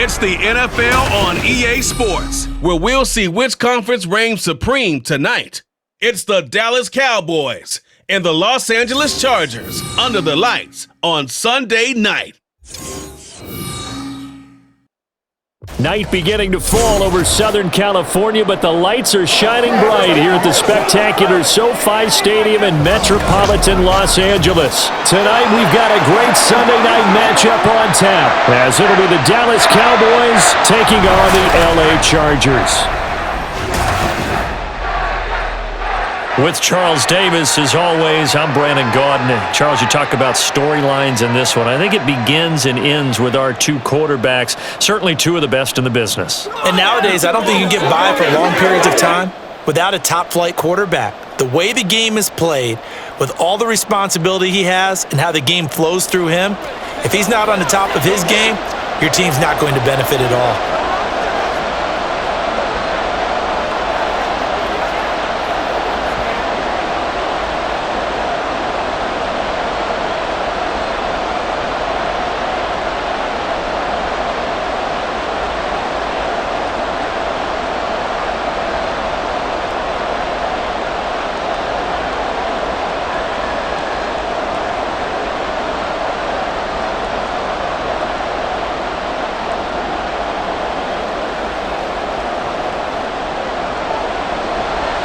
It's the NFL on EA Sports, where we'll see which conference reigns supreme tonight. It's the Dallas Cowboys and the Los Angeles Chargers under the lights on Sunday night. Night beginning to fall over Southern California, but the lights are shining bright here at the spectacular SoFi Stadium in metropolitan Los Angeles. Tonight, we've got a great Sunday night matchup on tap, as it'll be the Dallas Cowboys taking on the LA Chargers. With Charles Davis, as always, I'm Brandon Gaudin. Charles, you talk about storylines in this one. I think it begins and ends with our two quarterbacks, certainly two of the best in the business. And nowadays, I don't think you can get by for long periods of time without a top-flight quarterback. The way the game is played, with all the responsibility he has and how the game flows through him, if he's not on the top of his game, your team's not going to benefit at all.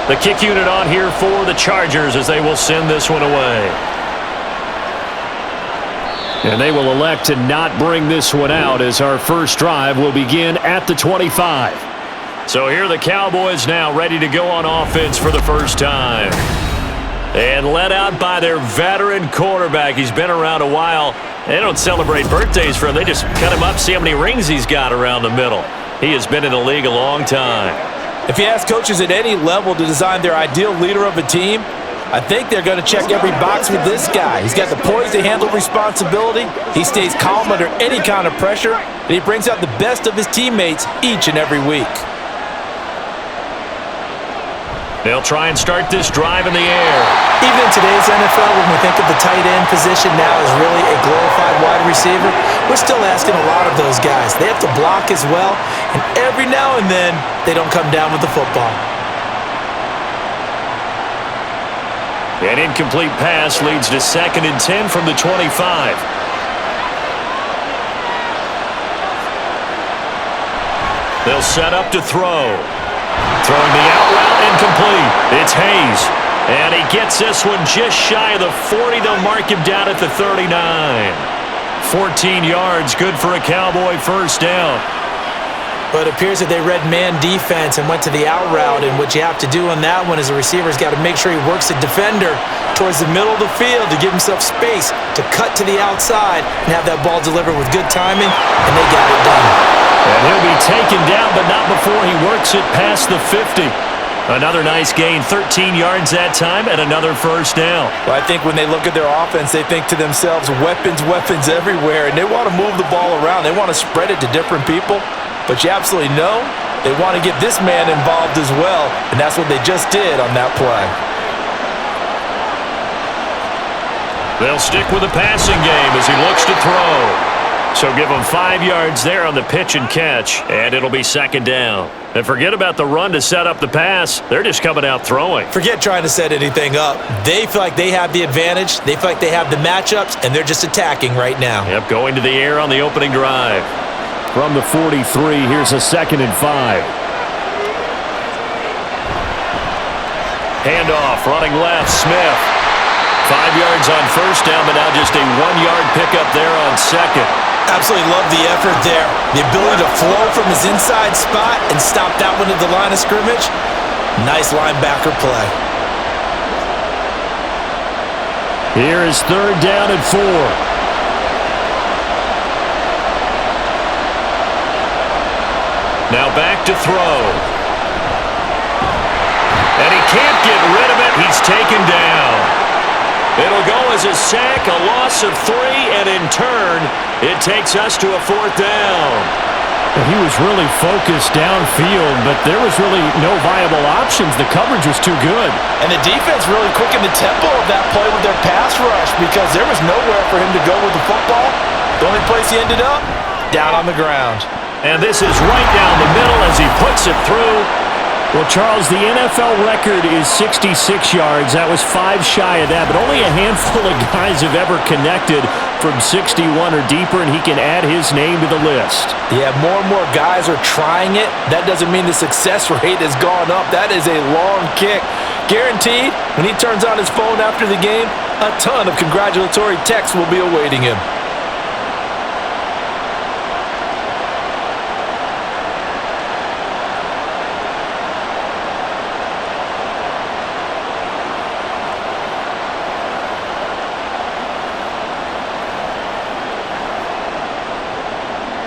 The kick unit on here for the Chargers as they will send this one away. And they will elect to not bring this one out as our first drive will begin at the 25. So here are the Cowboys now ready to go on offense for the first time. And led out by their veteran quarterback. He's been around a while. They don't celebrate birthdays for him. They just cut him up, see how many rings he's got around the middle. He has been in the league a long time. If you ask coaches at any level to design their ideal leader of a team, I think they're going to check every box with this guy. He's got the poise to handle responsibility. He stays calm under any kind of pressure, and he brings out the best of his teammates each and every week. They'll try and start this drive in the air. Even in today's NFL, when we think of the tight end position now as really a glorified wide receiver, we're still asking a lot of those guys. They have to block as well, and every now and then, they don't come down with the football. An incomplete pass leads to 2nd and 10 from the 25. They'll set up to throw. Throwing the out route incomplete. It's Hayes. And he gets this one just shy of the 40. They'll mark him down at the 39. 14 yards, good for a Cowboy first down. But it appears that they read man defense and went to the out route, and what you have to do on that one is the receiver's got to make sure he works the defender towards the middle of the field to give himself space to cut to the outside and have that ball delivered with good timing, and they got it done. And he'll be taken down, but not before he works it past the 50. Another nice gain, 13 yards that time, and another first down. Well, I think when they look at their offense, they think to themselves, weapons, weapons everywhere, and they want to move the ball around. They want to spread it to different people, but you absolutely know they want to get this man involved as well, and that's what they just did on that play. They'll stick with the passing game as he looks to throw. So give them 5 yards there on the pitch and catch, and it'll be 2nd down. And forget about the run to set up the pass. They're just coming out throwing. Forget trying to set anything up. They feel like they have the advantage. They feel like they have the matchups, and they're just attacking right now. Yep, going to the air on the opening drive. From the 43, here's a 2nd and 5. Handoff, running left, Smith. 5 yards on first down, but now just a 1-yard pickup there on 2nd. Absolutely love the effort there. The ability to flow from his inside spot and stop that one at the line of scrimmage. Nice linebacker play. Here is 3rd down and 4. Now back to throw. And he can't get rid of it. He's taken down. It'll go as a sack, a loss of 3, and in turn, it takes us to a 4th down. He was really focused downfield, but there was really no viable options. The coverage was too good. And the defense really quickened the tempo of that play with their pass rush because there was nowhere for him to go with the football. The only place he ended up, down on the ground. And this is right down the middle as he puts it through. Well, Charles, the NFL record is 66 yards. That was 5 shy of that, but only a handful of guys have ever connected from 61 or deeper, and he can add his name to the list. Yeah, more and more guys are trying it. That doesn't mean the success rate has gone up. That is a long kick. Guaranteed, when he turns on his phone after the game, a ton of congratulatory texts will be awaiting him.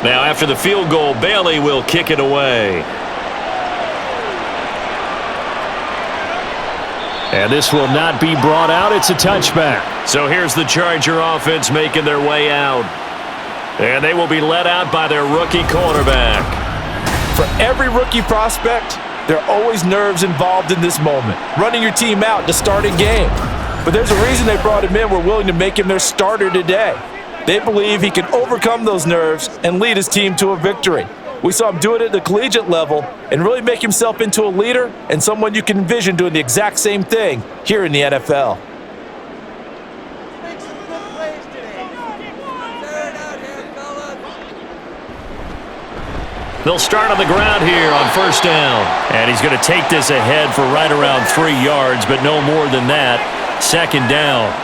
Now, after the field goal, Bailey will kick it away. And this will not be brought out. It's a touchback. So here's the Charger offense making their way out. And they will be led out by their rookie quarterback. For every rookie prospect, there are always nerves involved in this moment. Running your team out to start a game. But there's a reason they brought him in. We're willing to make him their starter today. They believe he can overcome those nerves and lead his team to a victory. We saw him do it at the collegiate level and really make himself into a leader and someone you can envision doing the exact same thing here in the NFL. They'll start on the ground here on first down. And he's going to take this ahead for right around 3 yards, but no more than that. Second down.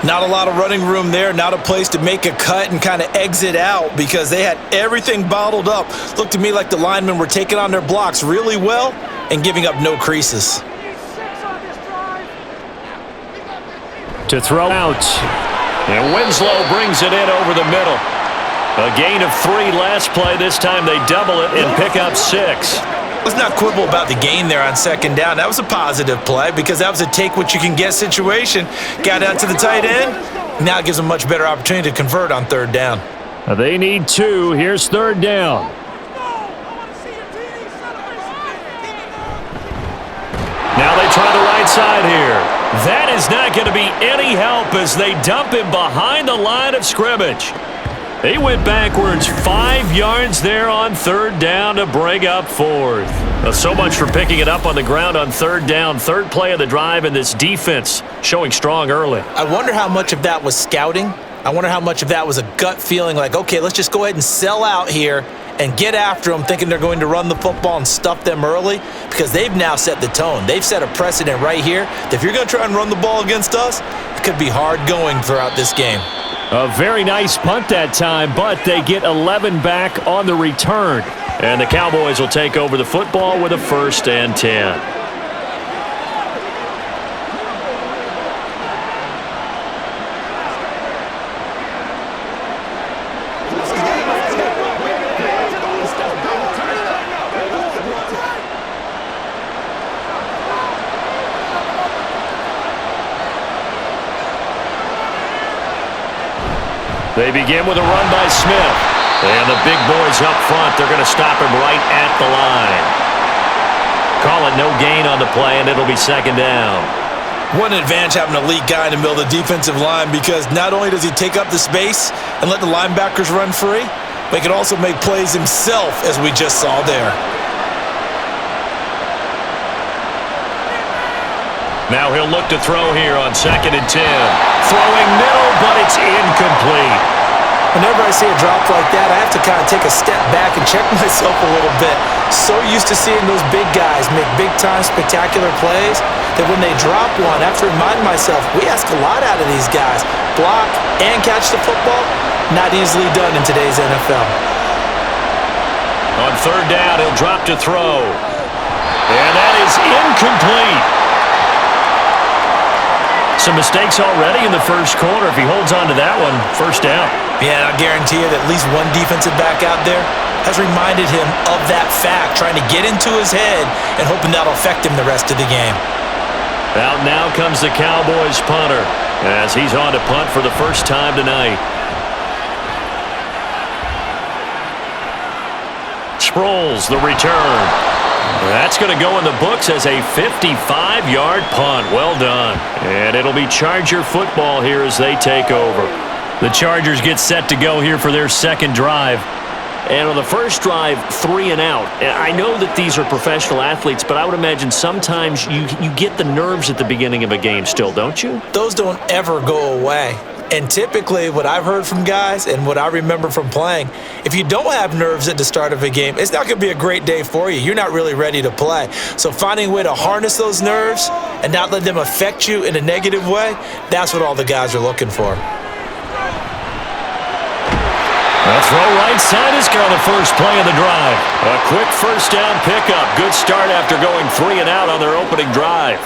Not a lot of running room there, not a place to make a cut and kind of exit out because they had everything bottled up. Looked to me like the linemen were taking on their blocks really well and giving up no creases. To throw out. And Winslow brings it in over the middle. A gain of 3 last play. This time they double it and pick up 6. Let's not quibble about the gain there on second down. That was a positive play because that was a take-what-you-can-get situation. Got out to the tight end. Now it gives them a much better opportunity to convert on third down. They need 2. Here's third down. Now they try the right side here. That is not going to be any help as they dump him behind the line of scrimmage. He went backwards 5 yards there on third down to bring up fourth. So much for picking it up on the ground on third down. Third play of the drive, and this defense showing strong early. I wonder how much of that was scouting. I wonder how much of that was a gut feeling like, okay, let's just go ahead and sell out here and get after them, thinking they're going to run the football and stuff them early, because they've now set the tone. They've set a precedent right here that if you're going to try and run the ball against us, it could be hard going throughout this game. A very nice punt that time, but they get 11 back on the return. And the Cowboys will take over the football with a 1st and 10. They begin with a run by Smith. And the big boys up front, they're going to stop him right at the line. Call it no gain on the play, and it'll be second down. What an advantage having an elite guy in the middle of the defensive line, because not only does he take up the space and let the linebackers run free, but he can also make plays himself, as we just saw there. Now he'll look to throw here on 2nd and 10. Throwing middle, but it's incomplete. Whenever I see a drop like that, I have to kind of take a step back and check myself a little bit. So used to seeing those big guys make big-time spectacular plays that when they drop one, I have to remind myself, we ask a lot out of these guys. Block and catch the football, not easily done in today's NFL. On third down, he'll drop to throw. And that is incomplete. Some mistakes already in the first quarter. If he holds on to that one, first down. Yeah, I guarantee you that at least one defensive back out there has reminded him of that fact, trying to get into his head and hoping that'll affect him the rest of the game. Out now comes the Cowboys punter as he's on to punt for the first time tonight. Sproles, the return. That's going to go in the books as a 55-yard punt. Well done. And it'll be Charger football here as they take over. The Chargers get set to go here for their second drive. And on the first drive, 3 and out. And I know that these are professional athletes, but I would imagine sometimes you get the nerves at the beginning of a game still, don't you? Those don't ever go away. And typically, what I've heard from guys and what I remember from playing, if you don't have nerves at the start of a game, it's not going to be a great day for you. You're not really ready to play. So finding a way to harness those nerves and not let them affect you in a negative way, that's what all the guys are looking for. The throw right side is on the first play of the drive. A quick first down pickup. Good start after going 3 and out on their opening drive.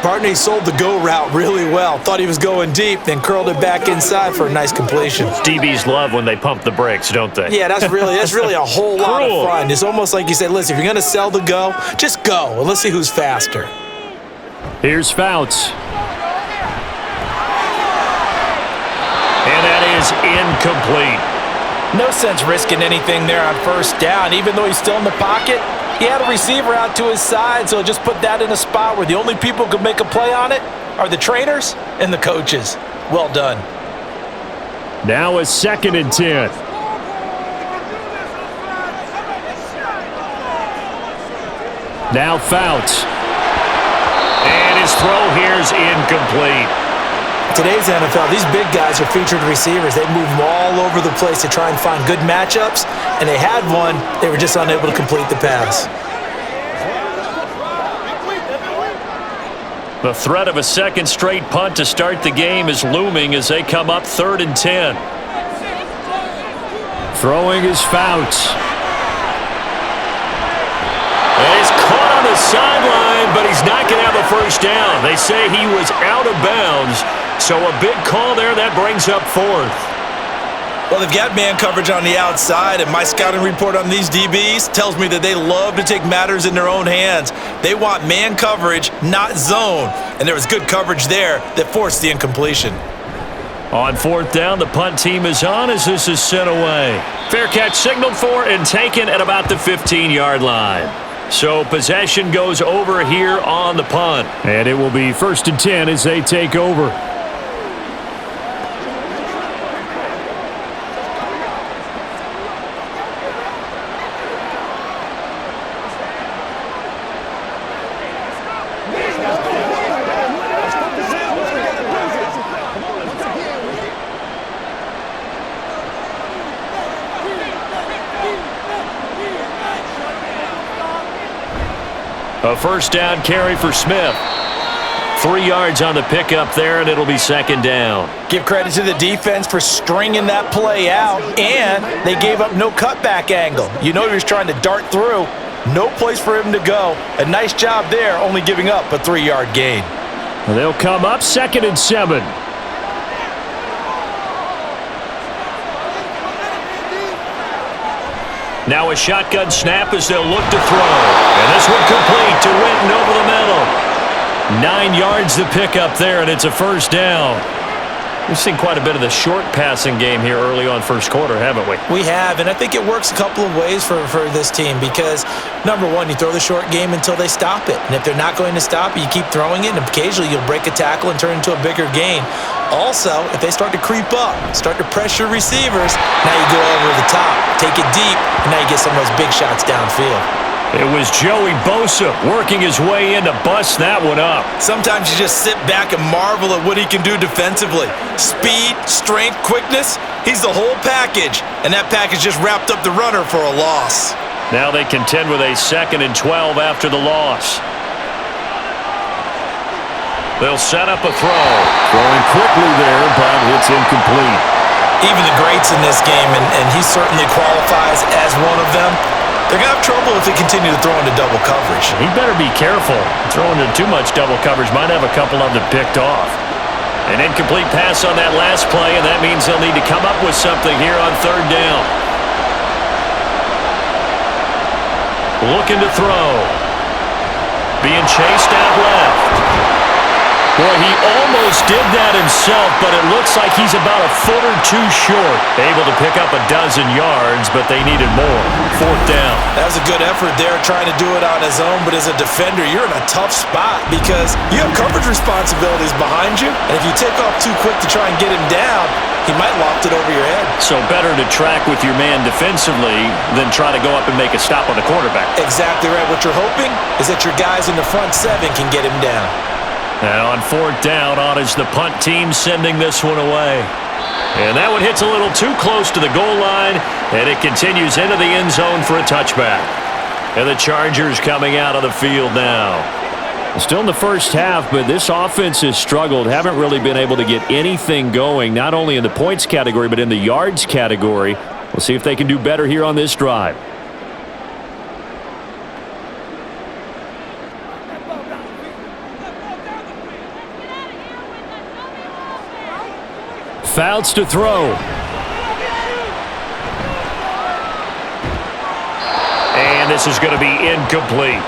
Bartney sold the go route really well. Thought he was going deep, then curled it back inside for a nice completion. DBs love when they pump the brakes, don't they? Yeah, that's really a whole lot of fun. It's almost like you say, listen, if you're going to sell the go, just go, and let's see who's faster. Here's Fouts. And that is incomplete. No sense risking anything there on first down. Even though he's still in the pocket, he had a receiver out to his side, so just put that in a spot where the only people who can make a play on it are the trainers and the coaches. Well done. Now a 2nd and 10. Now Fouts. And his throw here is incomplete. Today's NFL, these big guys are featured receivers. They move them all over the place to try and find good matchups, and they had one. They were just unable to complete the pass. The threat of a second straight punt to start the game is looming as they come up 3rd and 10. Throwing is Fouts. And he's caught on the sideline, but he's not going to have a first down. They say he was out of bounds. So a big call there, that brings up 4th. Well, they've got man coverage on the outside, and my scouting report on these DBs tells me that they love to take matters in their own hands. They want man coverage, not zone. And there was good coverage there that forced the incompletion. On 4th down, the punt team is on as this is sent away. Fair catch signaled for and taken at about the 15-yard line. So possession goes over here on the punt. And it will be 1st and 10 as they take over. A first down carry for Smith. 3 yards on the pickup there, and it'll be 2nd down. Give credit to the defense for stringing that play out, and they gave up no cutback angle. You know he was trying to dart through. No place for him to go. A nice job there, only giving up a 3-yard gain. They'll come up 2nd and 7. Now a shotgun snap as they'll look to throw. And this one complete to Witten over the middle. 9 yards to pick up there, and it's a first down. We've seen quite a bit of the short passing game here early on first quarter, haven't we? We have, and I think it works a couple of ways for this team because, number one, you throw the short game until they stop it. And if they're not going to stop it, you keep throwing it, and occasionally you'll break a tackle and turn it into a bigger gain. Also, if they start to creep up, start to pressure receivers, now you go over the top, take it deep, and now you get some of those big shots downfield. It was Joey Bosa working his way in to bust that one up. Sometimes you just sit back and marvel at what he can do defensively. Speed, strength, quickness, he's the whole package. And that package just wrapped up the runner for a loss. Now they contend with a 2nd and 12 after the loss. They'll set up a throw. Throwing quickly there, but it's incomplete. Even the greats in this game, and he certainly qualifies as one of them, they're going to have trouble if they continue to throw into double coverage. He better be careful. Throwing into too much double coverage might have a couple of them picked off. An incomplete pass on that last play, and that means they'll need to come up with something here on 3rd down. Looking to throw. Being chased out left. Boy, he almost did that himself, but it looks like he's about a foot or two short. Able to pick up a dozen yards, but they needed more. 4th down. That was a good effort there, trying to do it on his own, but as a defender, you're in a tough spot because you have coverage responsibilities behind you, and if you take off too quick to try and get him down, he might loft it over your head. So better to track with your man defensively than try to go up and make a stop on the quarterback. Exactly right. What you're hoping is that your guys in the front 7 can get him down. Now on 4th down, on is the punt team sending this one away. And that one hits a little too close to the goal line, and it continues into the end zone for a touchback. And the Chargers coming out of the field now. Still in the first half, but this offense has struggled. Haven't really been able to get anything going, not only in the points category, but in the yards category. We'll see if they can do better here on this drive. Fouts to throw. And this is going to be incomplete.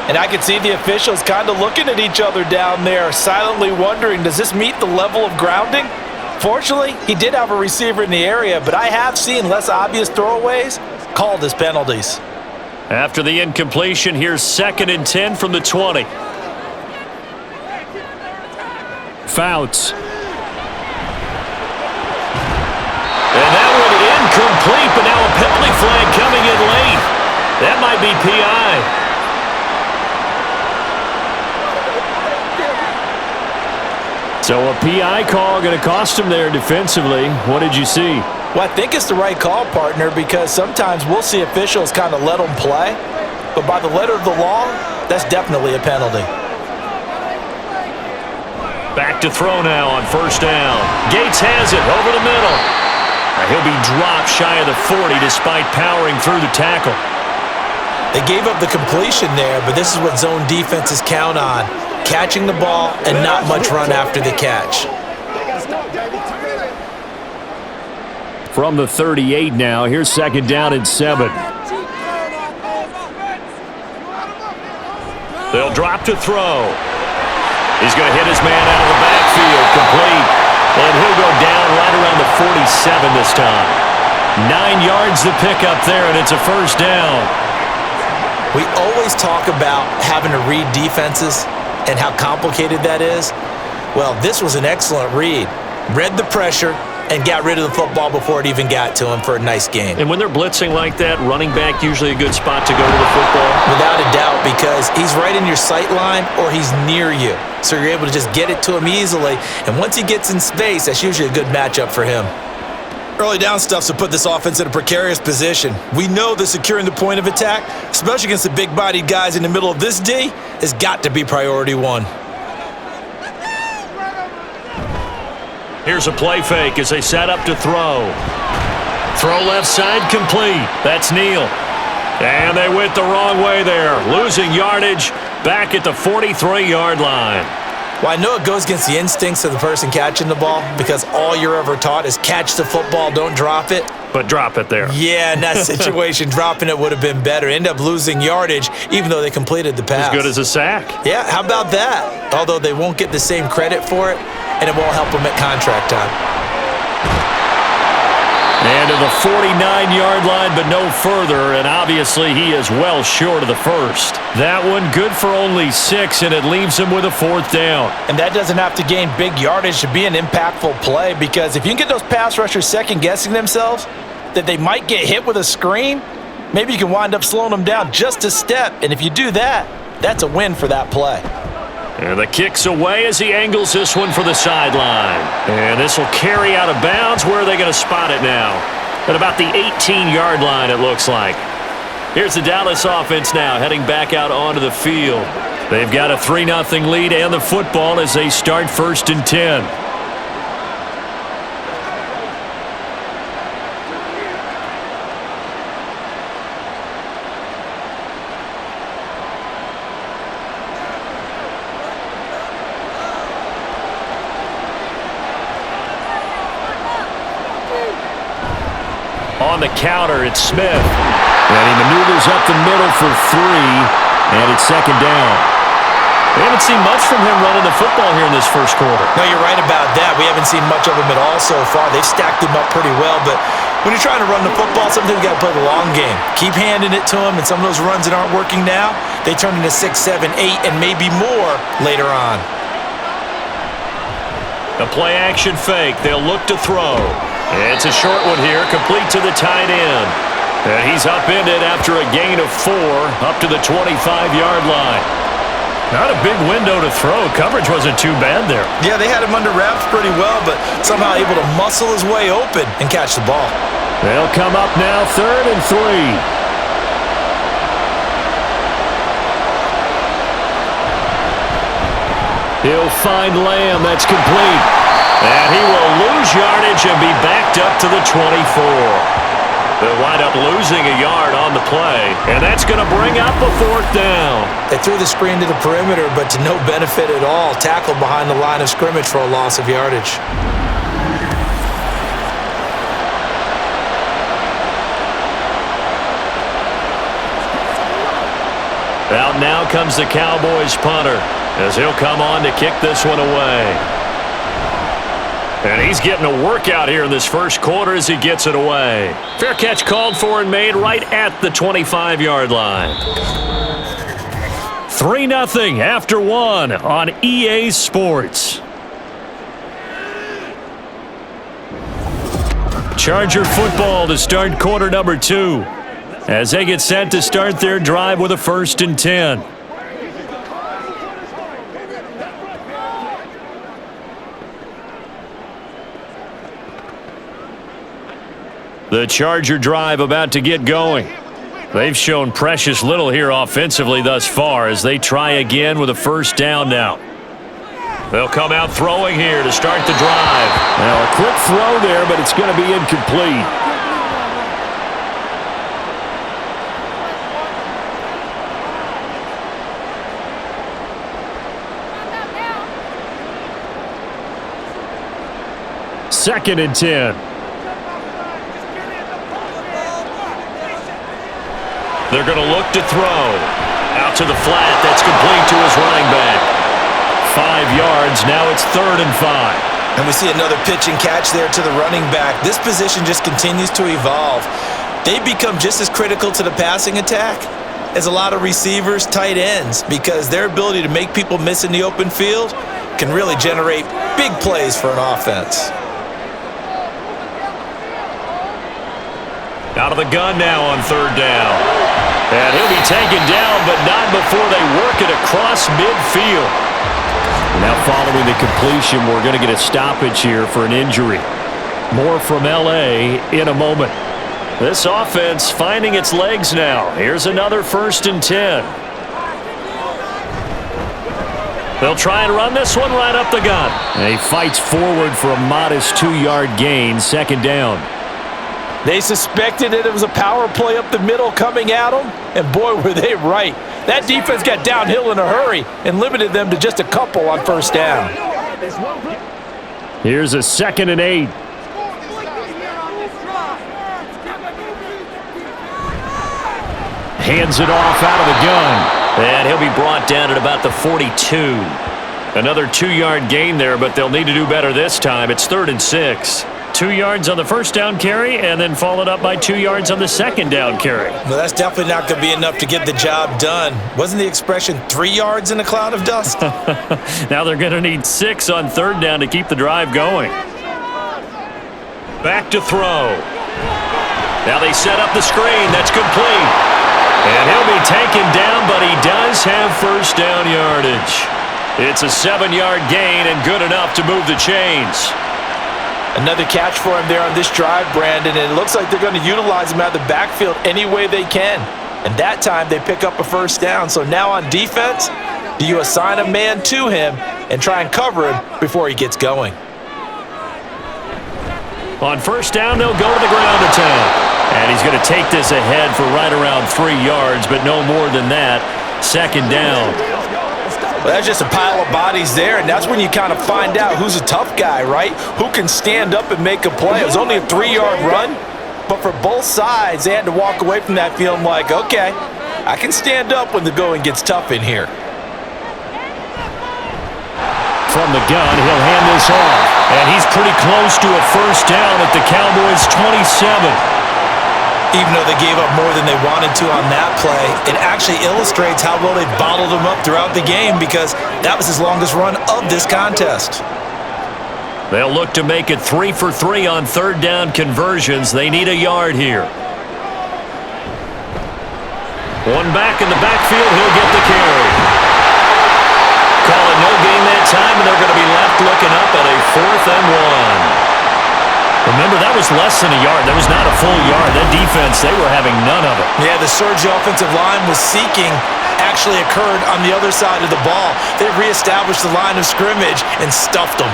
And I can see the officials kind of looking at each other down there, silently wondering, does this meet the level of grounding? Fortunately, he did have a receiver in the area, but I have seen less obvious throwaways called as penalties. After the incompletion, here's 2nd and 10 from the 20. Fouts. And that one incomplete, but now a penalty flag coming in late. That might be PI. So a PI call going to cost him there defensively. What did you see? Well, I think it's the right call, partner, because sometimes we'll see officials kind of let them play, but by the letter of the law, that's definitely a penalty. Back to throw now on 1st down. Gates has it over the middle. He'll be dropped shy of the 40 despite powering through the tackle. They gave up the completion there, but this is what zone defenses count on. Catching the ball and not much run after the catch. From the 38 now, here's 2nd down and 7. They'll drop to throw. He's going to hit his man out of the backfield, complete. And he'll go down right around the 47 this time. 9 yards to pick up there, and it's a 1st down. We always talk about having to read defenses and how complicated that is. Well, this was an excellent read. Read the pressure and got rid of the football before it even got to him for a nice game. And when they're blitzing like that, running back usually a good spot to go to the football? Without a doubt, because he's right in your sight line or he's near you. So you're able to just get it to him easily. And once he gets in space, that's usually a good matchup for him. Early down stuff's to put this offense in a precarious position. We know that securing the point of attack, especially against the big-bodied guys in the middle of this D, has got to be priority 1. Here's a play fake as they set up to throw. Throw left side complete. That's Neal. And they went the wrong way there. Losing yardage back at the 43-yard line. Well, I know it goes against the instincts of the person catching the ball because all you're ever taught is catch the football, don't drop it. But drop it there. Yeah, in that situation, dropping it would have been better. End up losing yardage even though they completed the pass. As good as a sack. Yeah, how about that? Although they won't get the same credit for it, and it won't help them at contract time. And to the 49-yard line, but no further, and obviously he is well short of the first. That one good for only 6, and it leaves him with a 4th down. And that doesn't have to gain big yardage to be an impactful play, because if you can get those pass rushers second-guessing themselves, that they might get hit with a screen, maybe you can wind up slowing them down just a step, and if you do that, that's a win for that play. And the kick's away as he angles this one for the sideline. And this will carry out of bounds. Where are they going to spot it now? At about the 18-yard line, it looks like. Here's the Dallas offense now heading back out onto the field. They've got a 3-0 lead and the football as they start 1st and 10. On the counter, it's Smith. And he maneuvers up the middle for 3, and it's 2nd down. We haven't seen much from him running the football here in this first quarter. No, you're right about that. We haven't seen much of him at all so far. They've stacked him up pretty well, but when you're trying to run the football, sometimes you got to play the long game. Keep handing it to him, and some of those runs that aren't working now, they turn into 6, 7, 8, and maybe more later on. The play-action fake. They'll look to throw. It's a short one here, complete to the tight end. And he's upended after a gain of 4 up to the 25-yard line. Not a big window to throw. Coverage wasn't too bad there. Yeah, they had him under wraps pretty well, but somehow able to muscle his way open and catch the ball. They'll come up now 3rd and 3. He'll find Lamb. That's complete. And he will lose yardage and be backed up to the 24. They'll wind up losing a yard on the play, and that's going to bring up a 4th down. They threw the screen to the perimeter, but to no benefit at all. Tackled behind the line of scrimmage for a loss of yardage. Out now comes the Cowboys punter, as he'll come on to kick this one away. And he's getting a workout here in this first quarter as he gets it away. Fair catch called for and made right at the 25-yard line. 3-0 after 1 on EA Sports. Charger football to start quarter number 2 as they get set to start their drive with a 1st and 10. The Charger drive about to get going. They've shown precious little here offensively thus far as they try again with a 1st down now. They'll come out throwing here to start the drive. Now a quick throw there, but it's going to be incomplete. Second and 10. They're going to look to throw. Out to the flat. That's complete to his running back. 5 yards. Now it's 3rd and 5. And we see another pitch and catch there to the running back. This position just continues to evolve. They become just as critical to the passing attack as a lot of receivers, tight ends, because their ability to make people miss in the open field can really generate big plays for an offense. Out of the gun now on 3rd down. And he'll be taken down, but not before they work it across midfield. Now following the completion, we're going to get a stoppage here for an injury. More from L.A. in a moment. This offense finding its legs now. Here's another 1st and 10. They'll try and run this one right up the gun. And he fights forward for a modest 2-yard gain, 2nd down. They suspected that it was a power play up the middle coming at them, and boy, were they right. That defense got downhill in a hurry and limited them to just a couple on 1st down. Here's a 2nd and 8. Hands it off out of the gun. And he'll be brought down at about the 42. Another 2-yard gain there, but they'll need to do better this time. It's 3rd and 6. 2 yards on the 1st down carry, and then followed up by 2 yards on the 2nd down carry. Well, that's definitely not going to be enough to get the job done. Wasn't the expression 3 yards in a cloud of dust? Now they're going to need 6 on 3rd down to keep the drive going. Back to throw. Now they set up the screen. That's complete. And he'll be taken down, but he does have 1st down yardage. It's a 7-yard gain and good enough to move the chains. Another catch for him there on this drive, Brandon, and it looks like they're going to utilize him out of the backfield any way they can. And that time they pick up a 1st down. So now on defense, do you assign a man to him and try and cover him before he gets going? On 1st down, they'll go to the ground attack. And he's going to take this ahead for right around 3 yards, but no more than that. 2nd down. Well, that's just a pile of bodies there, and that's when you kind of find out who's a tough guy, right? Who can stand up and make a play. It was only a 3-yard run, but for both sides, they had to walk away from that feeling like, okay, I can stand up when the going gets tough in here. from the gun. He'll hand this off. And he's pretty close to a first down at the Cowboys' 27. Even though they gave up more than they wanted to on that play, it actually illustrates how well they bottled them up throughout the game because that was his longest run of this contest. They'll look to make it 3 for 3 on third down conversions. They need a yard here. One back in the backfield. He'll get the carry. Call it no gain that time, and they're going to be left looking up at a 4th and 1. Remember, that was less than a yard. That was not a full yard. That defense, they were having none of it. Yeah, the surge the offensive line was seeking actually occurred on the other side of the ball. They reestablished the line of scrimmage and stuffed them.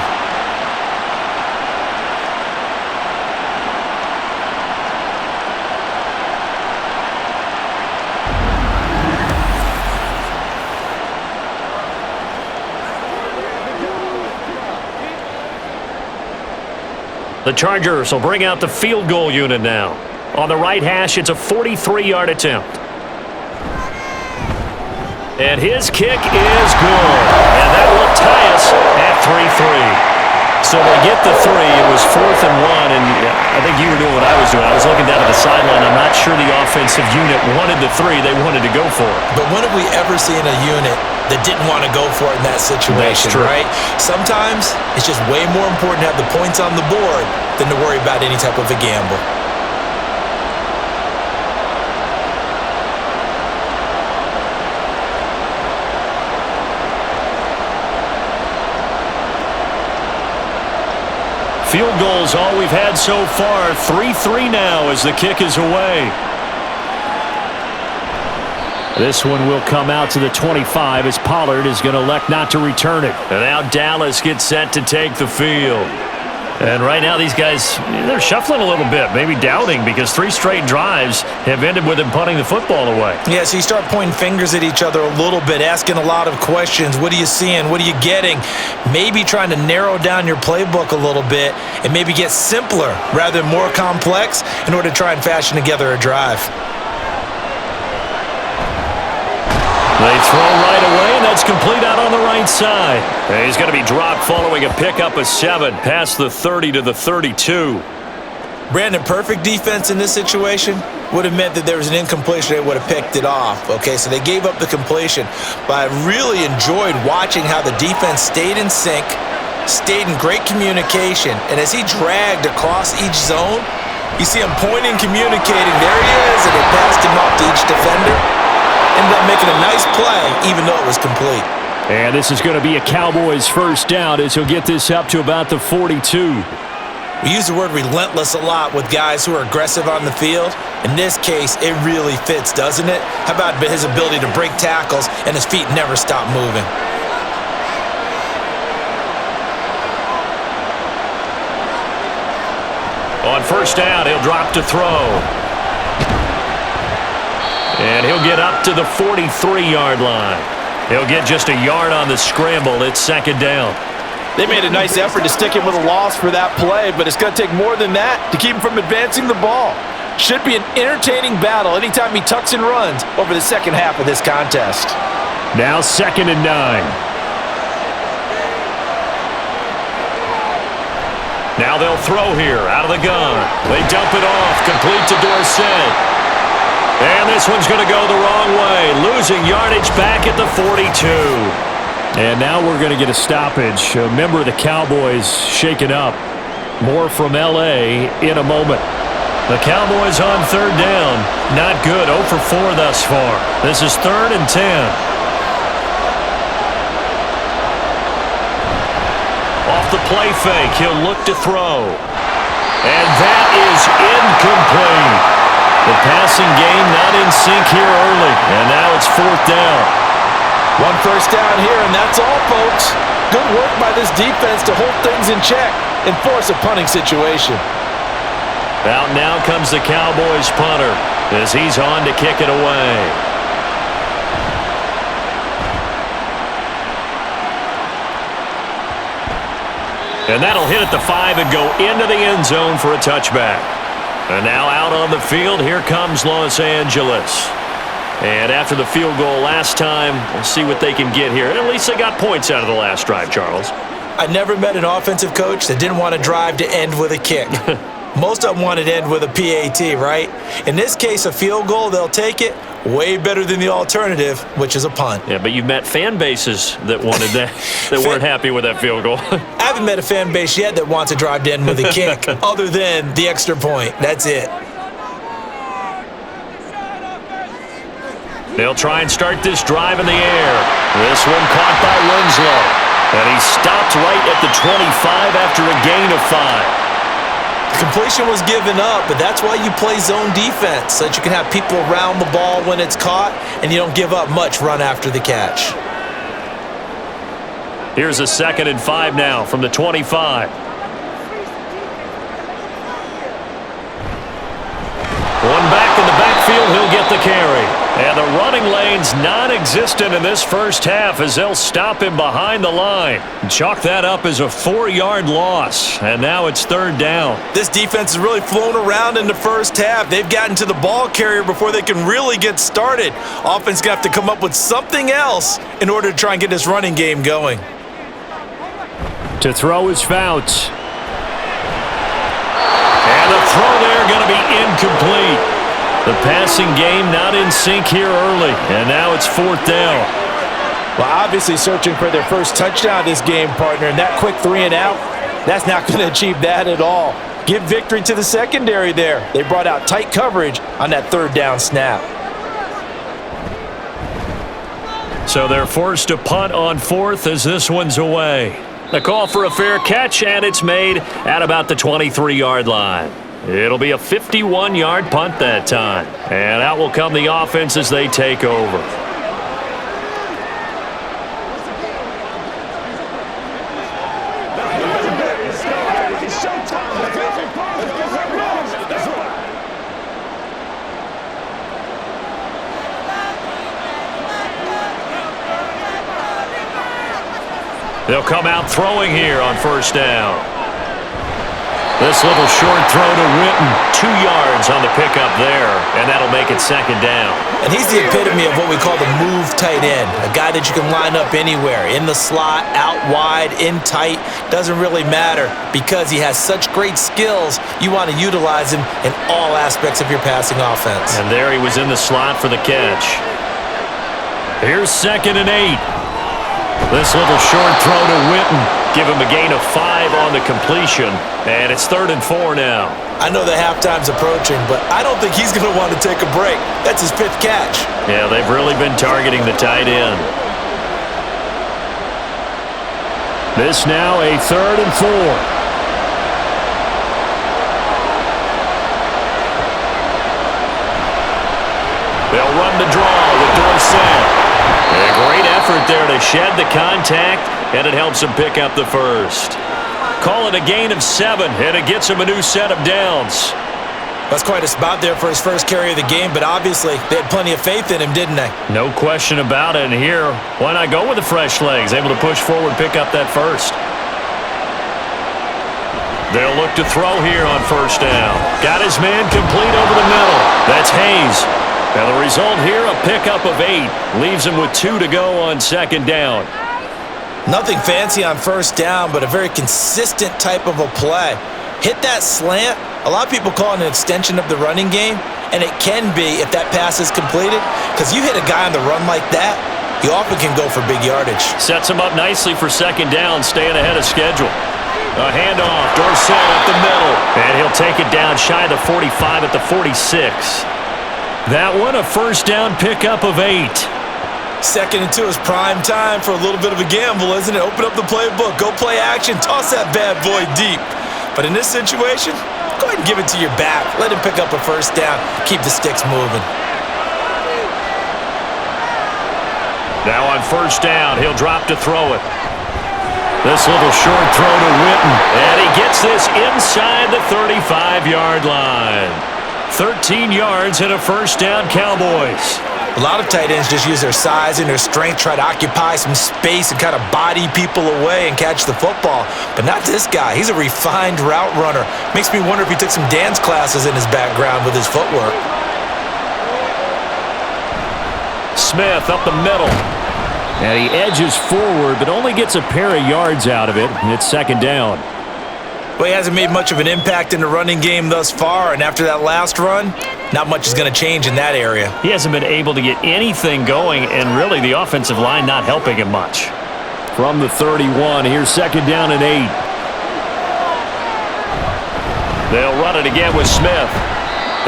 The Chargers will bring out the field goal unit now. On the right hash, it's a 43-yard attempt. And his kick is good. And that will tie us at 3-3. So they get the 3. It was 4th and 1, and I think you were doing what I was doing. I was looking down at the sideline. I'm not sure the offensive unit wanted the 3. They wanted to go for it. But when have we ever seen a unit that didn't want to go for it in that situation, right? Sometimes it's just way more important to have the points on the board than to worry about any type of a gamble. Field goal's all we've had so far. 3-3 now as the kick is away. This one will come out to the 25 as Pollard is going to elect not to return it. And now Dallas gets set to take the field. And right now these guys, they're shuffling a little bit, maybe doubting, because 3 straight drives have ended with them punting the football away. Yeah, so you start pointing fingers at each other a little bit, asking a lot of questions. What are you seeing? What are you getting? Maybe trying to narrow down your playbook a little bit and maybe get simpler rather than more complex in order to try and fashion together a drive. They throw right away, and that's complete out on the right side. And he's going to be dropped following a pickup of 7 past the 30 to the 32. Brandon, perfect defense in this situation would have meant that there was an incompletion. They would have picked it off. Okay, so they gave up the completion. But I really enjoyed watching how the defense stayed in sync, stayed in great communication. And as he dragged across each zone, you see him pointing, communicating. There he is, and they passed him off to each defender. Ended up making a nice play, even though it was complete. And this is going to be a Cowboys first down as he'll get this up to about the 42. We use the word relentless a lot with guys who are aggressive on the field. In this case, it really fits, doesn't it? How about his ability to break tackles and his feet never stop moving? On first down, he'll drop to throw. And he'll get up to the 43-yard line. He'll get just a yard on the scramble. It's second down. They made a nice effort to stick him with a loss for that play, but it's going to take more than that to keep him from advancing the ball. Should be an entertaining battle anytime he tucks and runs over the second half of this contest. Now 2nd and 9. Now they'll throw here out of the gun. They dump it off, complete to Dorsett. And this one's going to go the wrong way, losing yardage back at the 42. And now we're going to get a stoppage. A member of the Cowboys shaken up. More from L.A. in a moment. The Cowboys on third down. Not good. 0 for 4 thus far. This is 3rd and 10. Off the play fake, he'll look to throw. And that is incomplete. The passing game not in sync here early, and now it's 4th down. 1 first down here, and that's all, folks. Good work by this defense to hold things in check and force a punting situation. Out now comes the Cowboys punter as he's on to kick it away. And that'll hit at the 5 and go into the end zone for a touchback. And now out on the field, here comes Los Angeles. And after the field goal last time, we'll see what they can get here. And at least they got points out of the last drive, Charles. I never met an offensive coach that didn't want to drive to end with a kick. Most of them wanted to end with a PAT, right? In this case, a field goal, they'll take it. Way better than the alternative, which is a punt. Yeah, but you've met fan bases that wanted that, that weren't happy with that field goal. I haven't met a fan base yet that wants to drive to end with a kick, other than the extra point. That's it. They'll try and start this drive in the air. This one caught by Winslow. And he stopped right at the 25 after a gain of 5. The completion was given up, but that's why you play zone defense, so that you can have people around the ball when it's caught, and you don't give up much run after the catch. Here's a 2nd and 5 now from the 25. One back in the backfield, he'll get the carry. And the running lane's non-existent in this first half as they'll stop him behind the line. Chalk that up as a 4-yard loss, and now it's 3rd down. This defense has really flown around in the first half. They've gotten to the ball carrier before they can really get started. Offense going to have to come up with something else in order to try and get this running game going. To throw is Fouts. And the throw there going to be incomplete. The passing game not in sync here early, and now it's 4th down. Well, obviously searching for their first touchdown this game, partner, and that quick 3 and out, that's not going to achieve that at all. Give victory to the secondary there. They brought out tight coverage on that 3rd down snap. So they're forced to punt on 4th as this one's away. The call for a fair catch, and it's made at about the 23-yard line. It'll be a 51-yard punt that time. And out will come the offense as they take over. They'll come out throwing here on 1st down. This little short throw to Witten, 2 yards on the pickup there, and that'll make it 2nd down. And he's the epitome of what we call the move tight end, a guy that you can line up anywhere, in the slot, out wide, in tight, doesn't really matter because he has such great skills. You want to utilize him in all aspects of your passing offense. And there he was in the slot for the catch. Here's 2nd and 8. This little short throw to Witten. Give him a gain of 5 on the completion. And it's 3rd and 4 now. I know that halftime's approaching, but I don't think he's going to want to take a break. That's his 5th catch. Yeah, they've really been targeting the tight end. This now a 3rd and 4. They'll run the draw with Dorsett. A great effort there to shed the contact, and it helps him pick up the first. Call it a gain of 7, and it gets him a new set of downs. That's quite a spot there for his first carry of the game, but obviously they had plenty of faith in him, didn't they? No question about it, and here, why not go with the fresh legs? Able to push forward, pick up that first. They'll look to throw here on 1st down. Got his man complete over the middle. That's Hayes. And the result here, a pickup of 8. Leaves him with 2 to go on 2nd down. Nothing fancy on 1st down, but a very consistent type of a play. Hit that slant. A lot of people call it an extension of the running game, and it can be if that pass is completed, because you hit a guy on the run like that, you often can go for big yardage. Sets him up nicely for 2nd down, staying ahead of schedule. A handoff, Dorsett up the middle, and he'll take it down shy of the 45 at the 46. That one, a 1st down pickup of 8. 2nd and 2 is prime time for a little bit of a gamble, isn't it? Open up the playbook, go play action, toss that bad boy deep. But in this situation, go ahead and give it to your back. Let him pick up a 1st down, keep the sticks moving. Now on 1st down, he'll drop to throw it. This little short throw to Witten, and he gets this inside the 35-yard line. 13 yards and a 1st down, Cowboys. A lot of tight ends just use their size and their strength, try to occupy some space and kind of body people away and catch the football. But not this guy. He's a refined route runner. Makes me wonder if he took some dance classes in his background with his footwork. Smith up the middle. And he edges forward, but only gets a pair of yards out of it. And it's second down. Well, he hasn't made much of an impact in the running game thus far, and after that last run, not much is going to change in that area. He hasn't been able to get anything going, and really the offensive line not helping him much. From the 31, here's second down and 8. They'll run it again with Smith.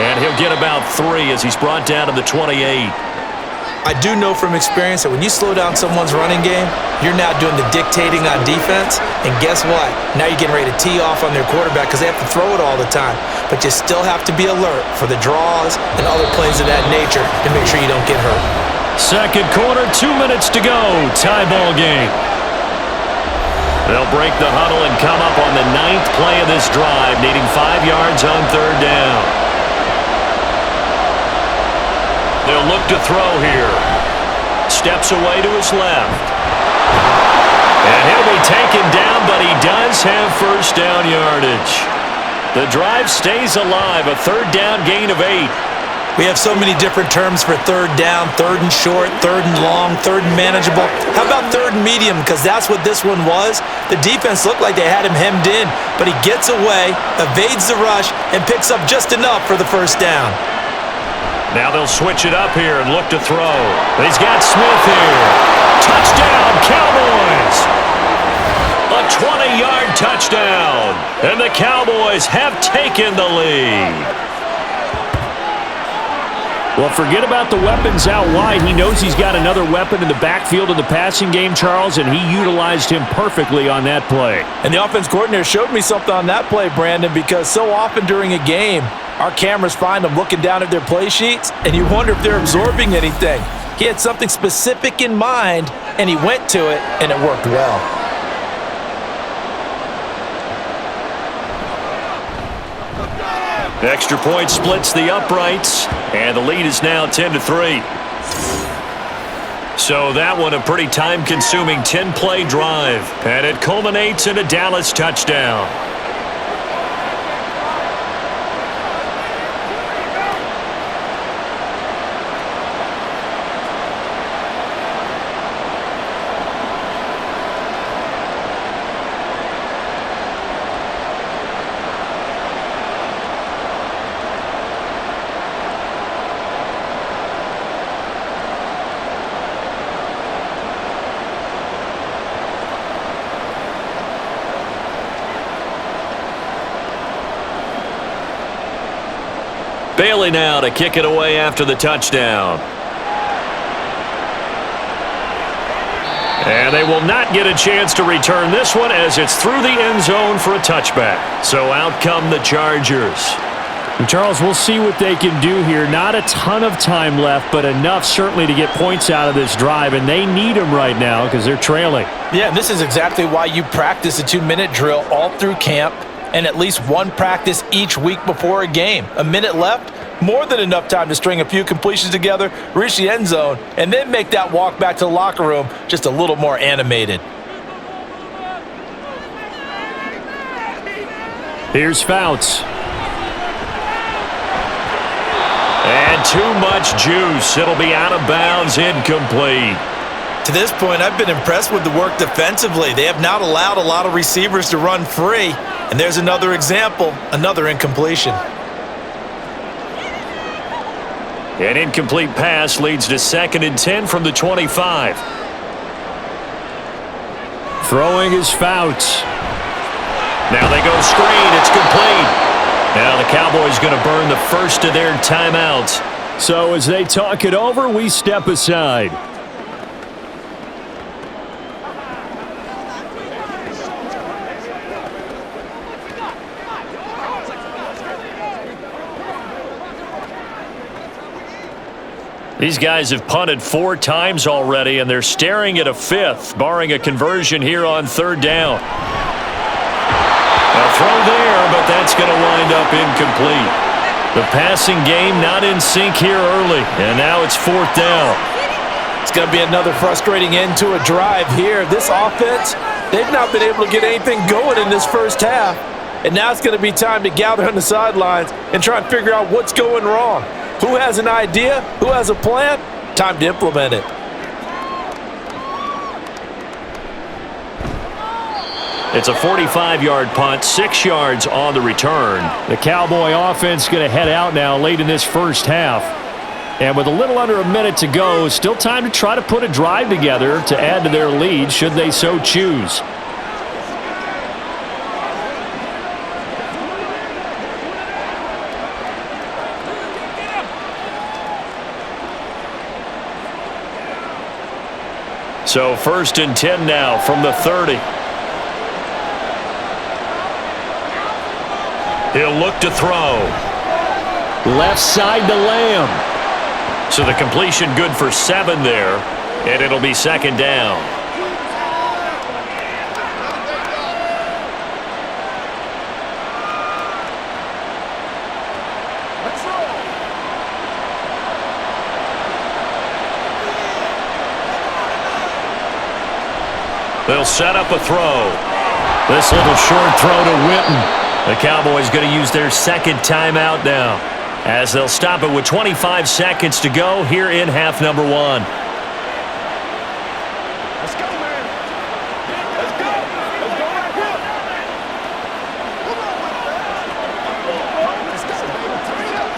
And he'll get about 3 as he's brought down to the 28. I do know from experience that when you slow down someone's running game, you're now doing the dictating on defense. And guess what? Now you're getting ready to tee off on their quarterback because they have to throw it all the time. But you still have to be alert for the draws and other plays of that nature to make sure you don't get hurt. Second quarter, 2 minutes to go. Tie ball game. They'll break the huddle and come up on the 9th play of this drive, needing 5 yards on third down. They'll look to throw here. Steps away to his left. And he'll be taken down, but he does have first down yardage. The drive stays alive, a third down gain of 8. We have so many different terms for third down, third and short, third and long, third and manageable. How about third and medium? Because that's what this one was. The defense looked like they had him hemmed in, but he gets away, evades the rush, and picks up just enough for the first down. Now they'll switch it up here and look to throw. He's got Smith here. Touchdown, Cowboys! A 20-yard touchdown, and the Cowboys have taken the lead. Well, forget about the weapons out wide. He knows he's got another weapon in the backfield of the passing game, Charles, and he utilized him perfectly on that play. And the offense coordinator showed me something on that play, Brandon, because so often during a game, our cameras find them looking down at their play sheets, and you wonder if they're absorbing anything. He had something specific in mind, and he went to it, and it worked well. Extra point splits the uprights, and the lead is now 10-3. So that one a pretty time-consuming 10-play drive, and it culminates in a Dallas touchdown. Bailey now to kick it away after the touchdown. And they will not get a chance to return this one as it's through the end zone for a touchback. So out come the Chargers. And Charles, we'll see what they can do here. Not a ton of time left, but enough certainly to get points out of this drive, and they need them right now because they're trailing. Yeah, this is exactly why you practice a 2-minute drill all through camp and at least one practice each week before a game. A minute left, more than enough time to string a few completions together, reach the end zone, and then make that walk back to the locker room just a little more animated. Here's Fouts. And too much juice. It'll be out of bounds, incomplete. To this point, I've been impressed with the work defensively. They have not allowed a lot of receivers to run free. And there's another example, another incompletion. An incomplete pass leads to 2nd and 10 from the 25. Throwing is Fouts. Now they go screen. It's complete. Now the Cowboys going to burn the first of their timeouts. So as they talk it over, we step aside. These guys have punted 4 times already, and they're staring at a 5th, barring a conversion here on 3rd down. A throw there, but that's going to wind up incomplete. The passing game not in sync here early, and now it's 4th down. It's going to be another frustrating end to a drive here. This offense, they've not been able to get anything going in this first half, and now it's going to be time to gather on the sidelines and try and figure out what's going wrong. Who has an idea? Who has a plan? Time to implement it. It's a 45-yard punt, 6 yards on the return. The Cowboy offense going to head out now late in this first half. And with a little under a minute to go, still time to try to put a drive together to add to their lead should they so choose. So 1st and 10 now from the 30. He'll look to throw. Left side to Lamb. So the completion good for 7 there, and it'll be 2nd down. They'll set up a throw. This little short throw to Witten. The Cowboys going to use their 2nd timeout now, as they'll stop it with 25 seconds to go here in half number 1. Let's go, man. Let's go. Let's go right here. Come on with that. Let's go, baby. Turn it up.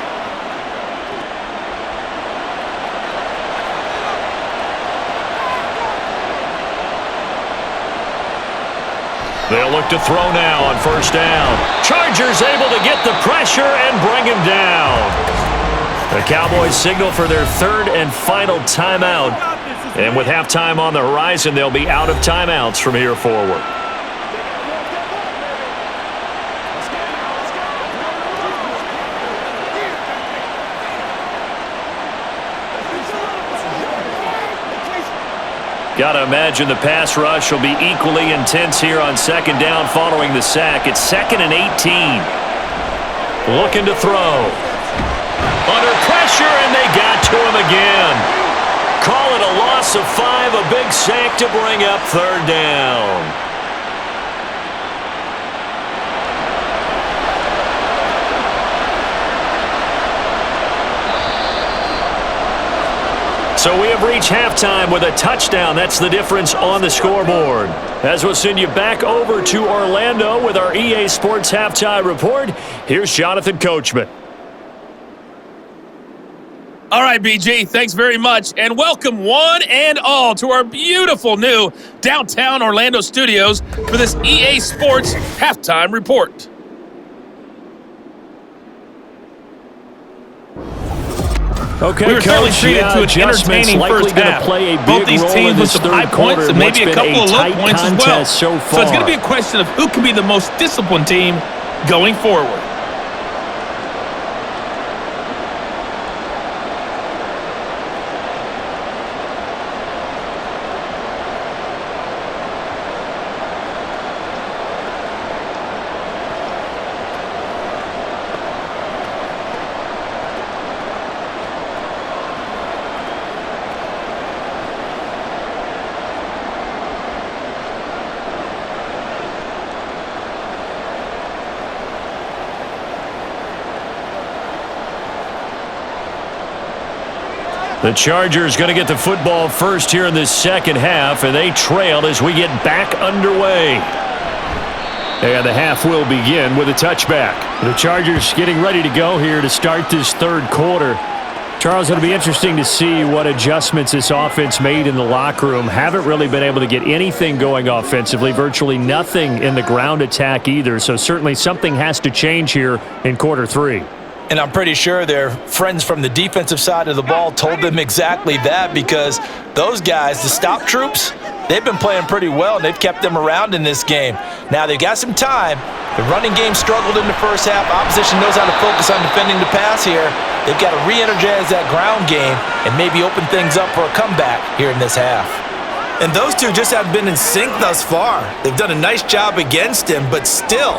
They'll look to throw now on 1st down. Chargers able to get the pressure and bring him down. The Cowboys signal for their 3rd and final timeout. And with halftime on the horizon, they'll be out of timeouts from here forward. Got to imagine the pass rush will be equally intense here on 2nd down following the sack. It's 2nd and 18. Looking to throw. Under pressure, and they got to him again. Call it a loss of 5, a big sack to bring up 3rd down. So we have reached halftime with a touchdown. That's the difference on the scoreboard. As we'll send you back over to Orlando with our EA Sports Halftime Report, here's Jonathan Coachman. All right, BG, thanks very much, and welcome one and all to our beautiful new downtown Orlando studios for this EA Sports Halftime Report. Okay, we were certainly treated to an entertaining first half. Both these teams with some high points and maybe a couple of low points as well. So it's going to be a question of who can be the most disciplined team going forward. The Chargers going to get the football first here in this second half, and they trail as we get back underway. And the half will begin with a touchback. The Chargers getting ready to go here to start this 3rd quarter. Charles, it'll be interesting to see what adjustments this offense made in the locker room. Haven't really been able to get anything going offensively, virtually nothing in the ground attack either. So certainly something has to change here in quarter 3. And I'm pretty sure their friends from the defensive side of the ball told them exactly that, because those guys, the stop troops, they've been playing pretty well, and they've kept them around in this game. Now, they've got some time. The running game struggled in the first half. Opposition knows how to focus on defending the pass here. They've got to re-energize that ground game and maybe open things up for a comeback here in this half. And those two just haven't been in sync thus far. They've done a nice job against him, but still,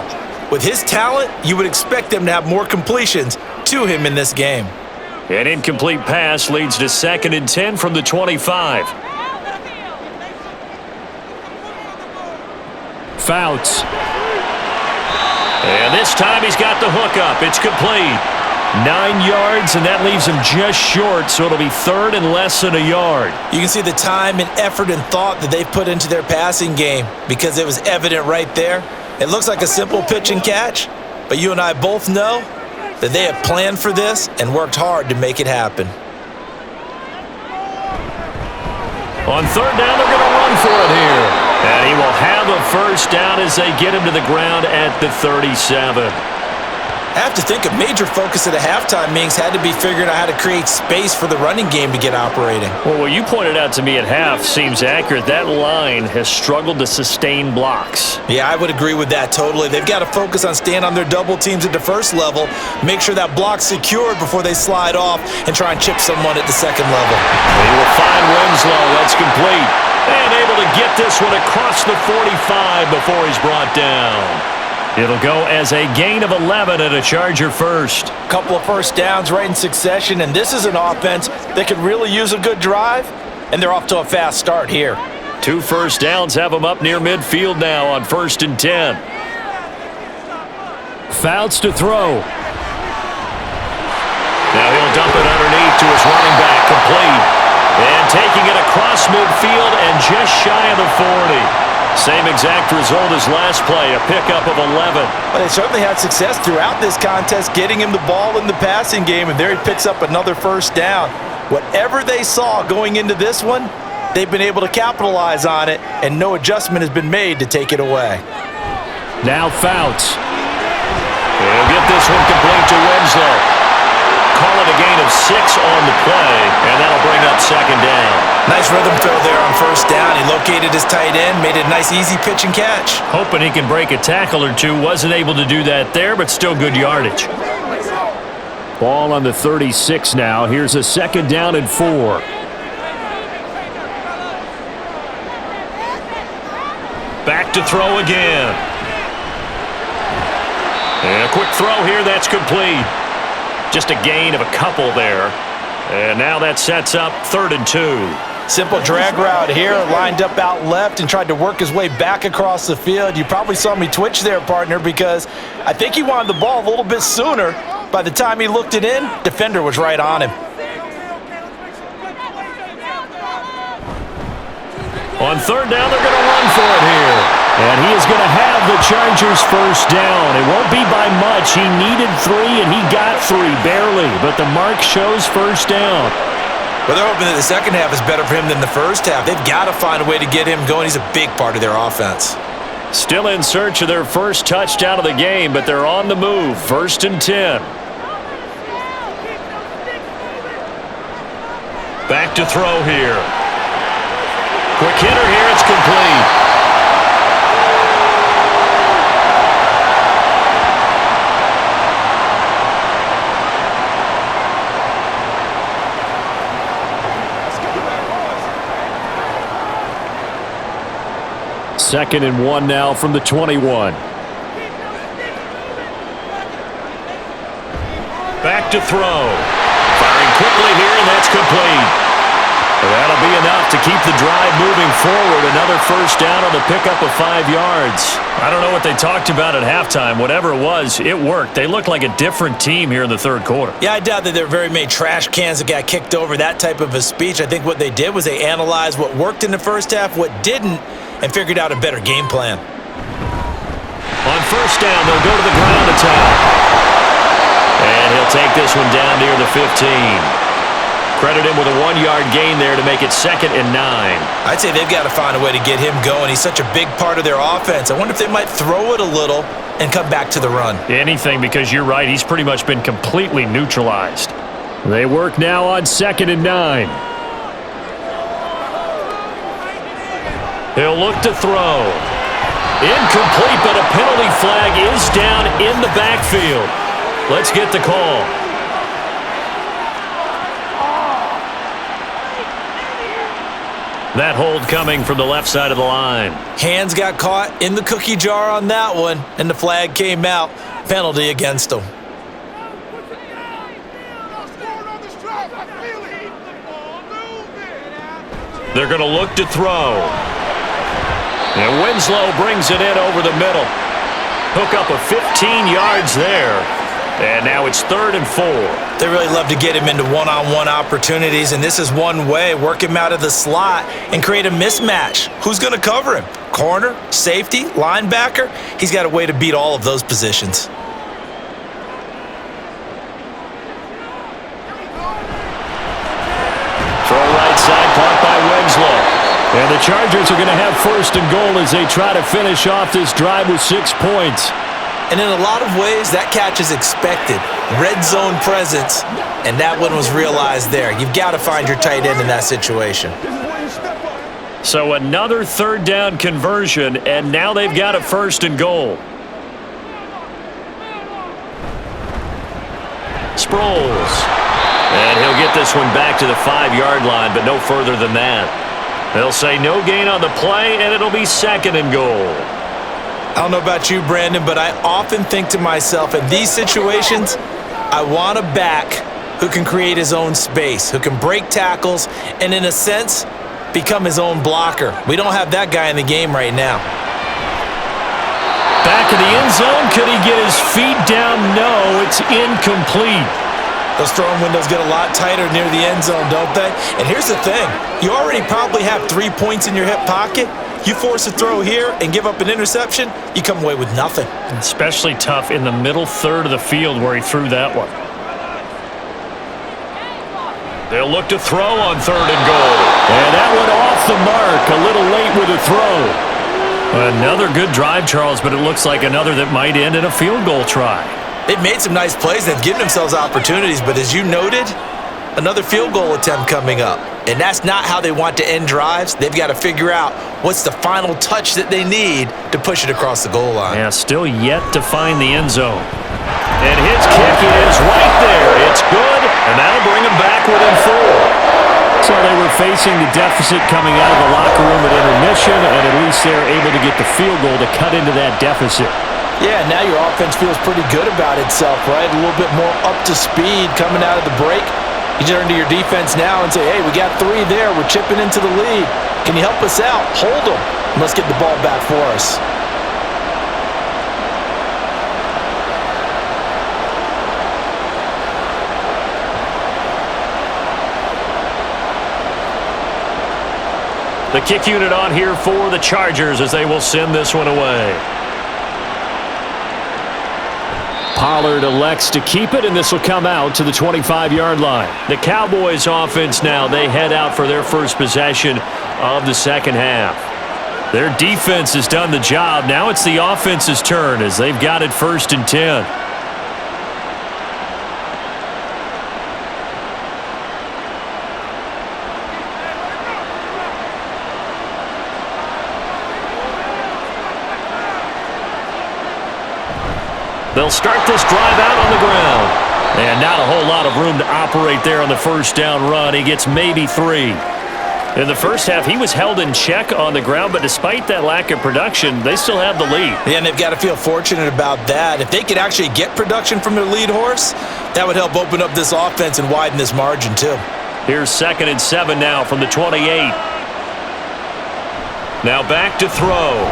with his talent, you would expect them to have more completions to him in this game. An incomplete pass leads to 2nd and 10 from the 25. Fouts. And this time he's got the hook up. It's complete. 9 yards, and that leaves him just short, so it'll be third and less than a yard. You can see the time and effort and thought that they've put into their passing game because it was evident right there. It looks like a simple pitch and catch, but you and I both know that they have planned for this and worked hard to make it happen. On third down, they're going to run for it here. And he will have a first down as they get him to the ground at the 37. I have to think a major focus at the halftime meetings had to be figuring out how to create space for the running game to get operating. Well, what you pointed out to me at half seems accurate. That line has struggled to sustain blocks. Yeah, I would agree with that totally. They've got to focus on staying on their double teams at the first level, make sure that block's secured before they slide off and try and chip someone at the second level. They will find Winslow. That's complete. And able to get this one across the 45 before he's brought down. It'll go as a gain of 11 and a Charger first. Couple of first downs right in succession, and this is an offense that could really use a good drive, and they're off to a fast start here. 2 first downs have them up near midfield now on 1st and 10. Fouts to throw. Now he'll dump it underneath to his running back, complete. And taking it across midfield and just shy of the 40. Same exact result as last play, a pickup of 11. But they certainly had success throughout this contest, getting him the ball in the passing game, and there he picks up another first down. Whatever they saw going into this one, they've been able to capitalize on it, and no adjustment has been made to take it away. Now Fouts. He'll get this one complete to Winslow. Call it a gain of 6 on the play, and that'll bring up second down. Nice rhythm throw there on first down. He located his tight end, made it a nice easy pitch and catch. Hoping he can break a tackle or two. Wasn't able to do that there, but still good yardage. Ball on the 36 now. Here's a 2nd down and 4. Back to throw again. And a quick throw here, that's complete. Just a gain of a couple there. And now that sets up 3rd and 2. Simple drag route here, lined up out left and tried to work his way back across the field. You probably saw me twitch there, partner, because I think he wanted the ball a little bit sooner. By the time he looked it in, defender was right on him. On 3rd down, they're going to run for it here. And he is going to have the Chargers first down. It won't be by much. He needed 3, and he got 3, barely. But the mark shows first down. Well, they're hoping that the second half is better for him than the first half. They've got to find a way to get him going. He's a big part of their offense. Still in search of their first touchdown of the game, but they're on the move. 1st and 10. Back to throw here. Quick hitter here. It's complete. Second and 1 now from the 21. Back to throw. Firing quickly here, and that's complete. That'll be enough to keep the drive moving forward. Another first down on the pickup of 5 yards. I don't know what they talked about at halftime. Whatever it was, it worked. They looked like a different team here in the 3rd quarter. Yeah, I doubt that there were very many trash cans that got kicked over, that type of a speech. I think what they did was they analyzed what worked in the first half, what didn't, and figured out a better game plan. On first down, they'll go to the ground attack. And he'll take this one down near the 15. Credit him with a 1-yard gain there to make it 2nd and 9. I'd say they've got to find a way to get him going. He's such a big part of their offense. I wonder if they might throw it a little and come back to the run. Anything, because you're right. He's pretty much been completely neutralized. They work now on 2nd and 9. He'll look to throw. Incomplete, but a penalty flag is down in the backfield. Let's get the call. That hold coming from the left side of the line. Hands got caught in the cookie jar on that one, and the flag came out. Penalty against them. They're going to look to throw. And Winslow brings it in over the middle. Hook up of 15 yards there. And now it's 3rd and 4. They really love to get him into one-on-one opportunities, and this is one way. Work him out of the slot and create a mismatch. Who's going to cover him? Corner, safety, linebacker? He's got a way to beat all of those positions. Throw right side, caught by Winslow. And the Chargers are going to have 1st and goal as they try to finish off this drive with 6 points. And in a lot of ways, that catch is expected. Red zone presence, and that one was realized there. You've got to find your tight end in that situation. So another 3rd down conversion, and now they've got a 1st and goal. Sproles. And he'll get this one back to the 5-yard line, but no further than that. They'll say no gain on the play, and it'll be 2nd and goal. I don't know about you, Brandon, but I often think to myself, in these situations, I want a back who can create his own space, who can break tackles, and in a sense, become his own blocker. We don't have that guy in the game right now. Back of the end zone. Could he get his feet down? No, it's incomplete. Those throwing windows get a lot tighter near the end zone, don't they? And here's the thing. You already probably have 3 points in your hip pocket. You force a throw here and give up an interception, you come away with nothing. Especially tough in the middle 3rd of the field where he threw that one. They'll look to throw on 3rd and goal. And that one off the mark. A little late with a throw. Another good drive, Charles, but it looks like another that might end in a field goal try. They've made some nice plays. They've given themselves opportunities, but as you noted, another field goal attempt coming up. And that's not how they want to end drives. They've got to figure out what's the final touch that they need to push it across the goal line. Yeah, still yet to find the end zone. And his kick is right there. It's good, and that'll bring him back within 4. So they were facing the deficit coming out of the locker room at intermission, and at least they're able to get the field goal to cut into that deficit. Yeah, now your offense feels pretty good about itself, right? A little bit more up to speed coming out of the break. You turn to your defense now and say, hey, we got 3 there. We're chipping into the lead. Can you help us out? Hold them. Let's get the ball back for us. The kick unit on here for the Chargers as they will send this one away. Pollard elects to keep it, and this will come out to the 25-yard line. The Cowboys offense now, they head out for their first possession of the 2nd half. Their defense has done the job. Now it's the offense's turn as they've got it 1st and 10. They'll start this drive out on the ground. And not a whole lot of room to operate there on the 1st down run. He gets maybe 3. In the first half, he was held in check on the ground, but despite that lack of production, they still have the lead. Yeah, and they've got to feel fortunate about that. If they could actually get production from their lead horse, that would help open up this offense and widen this margin too. Here's 2nd and 7 now from the 28. Now back to throw.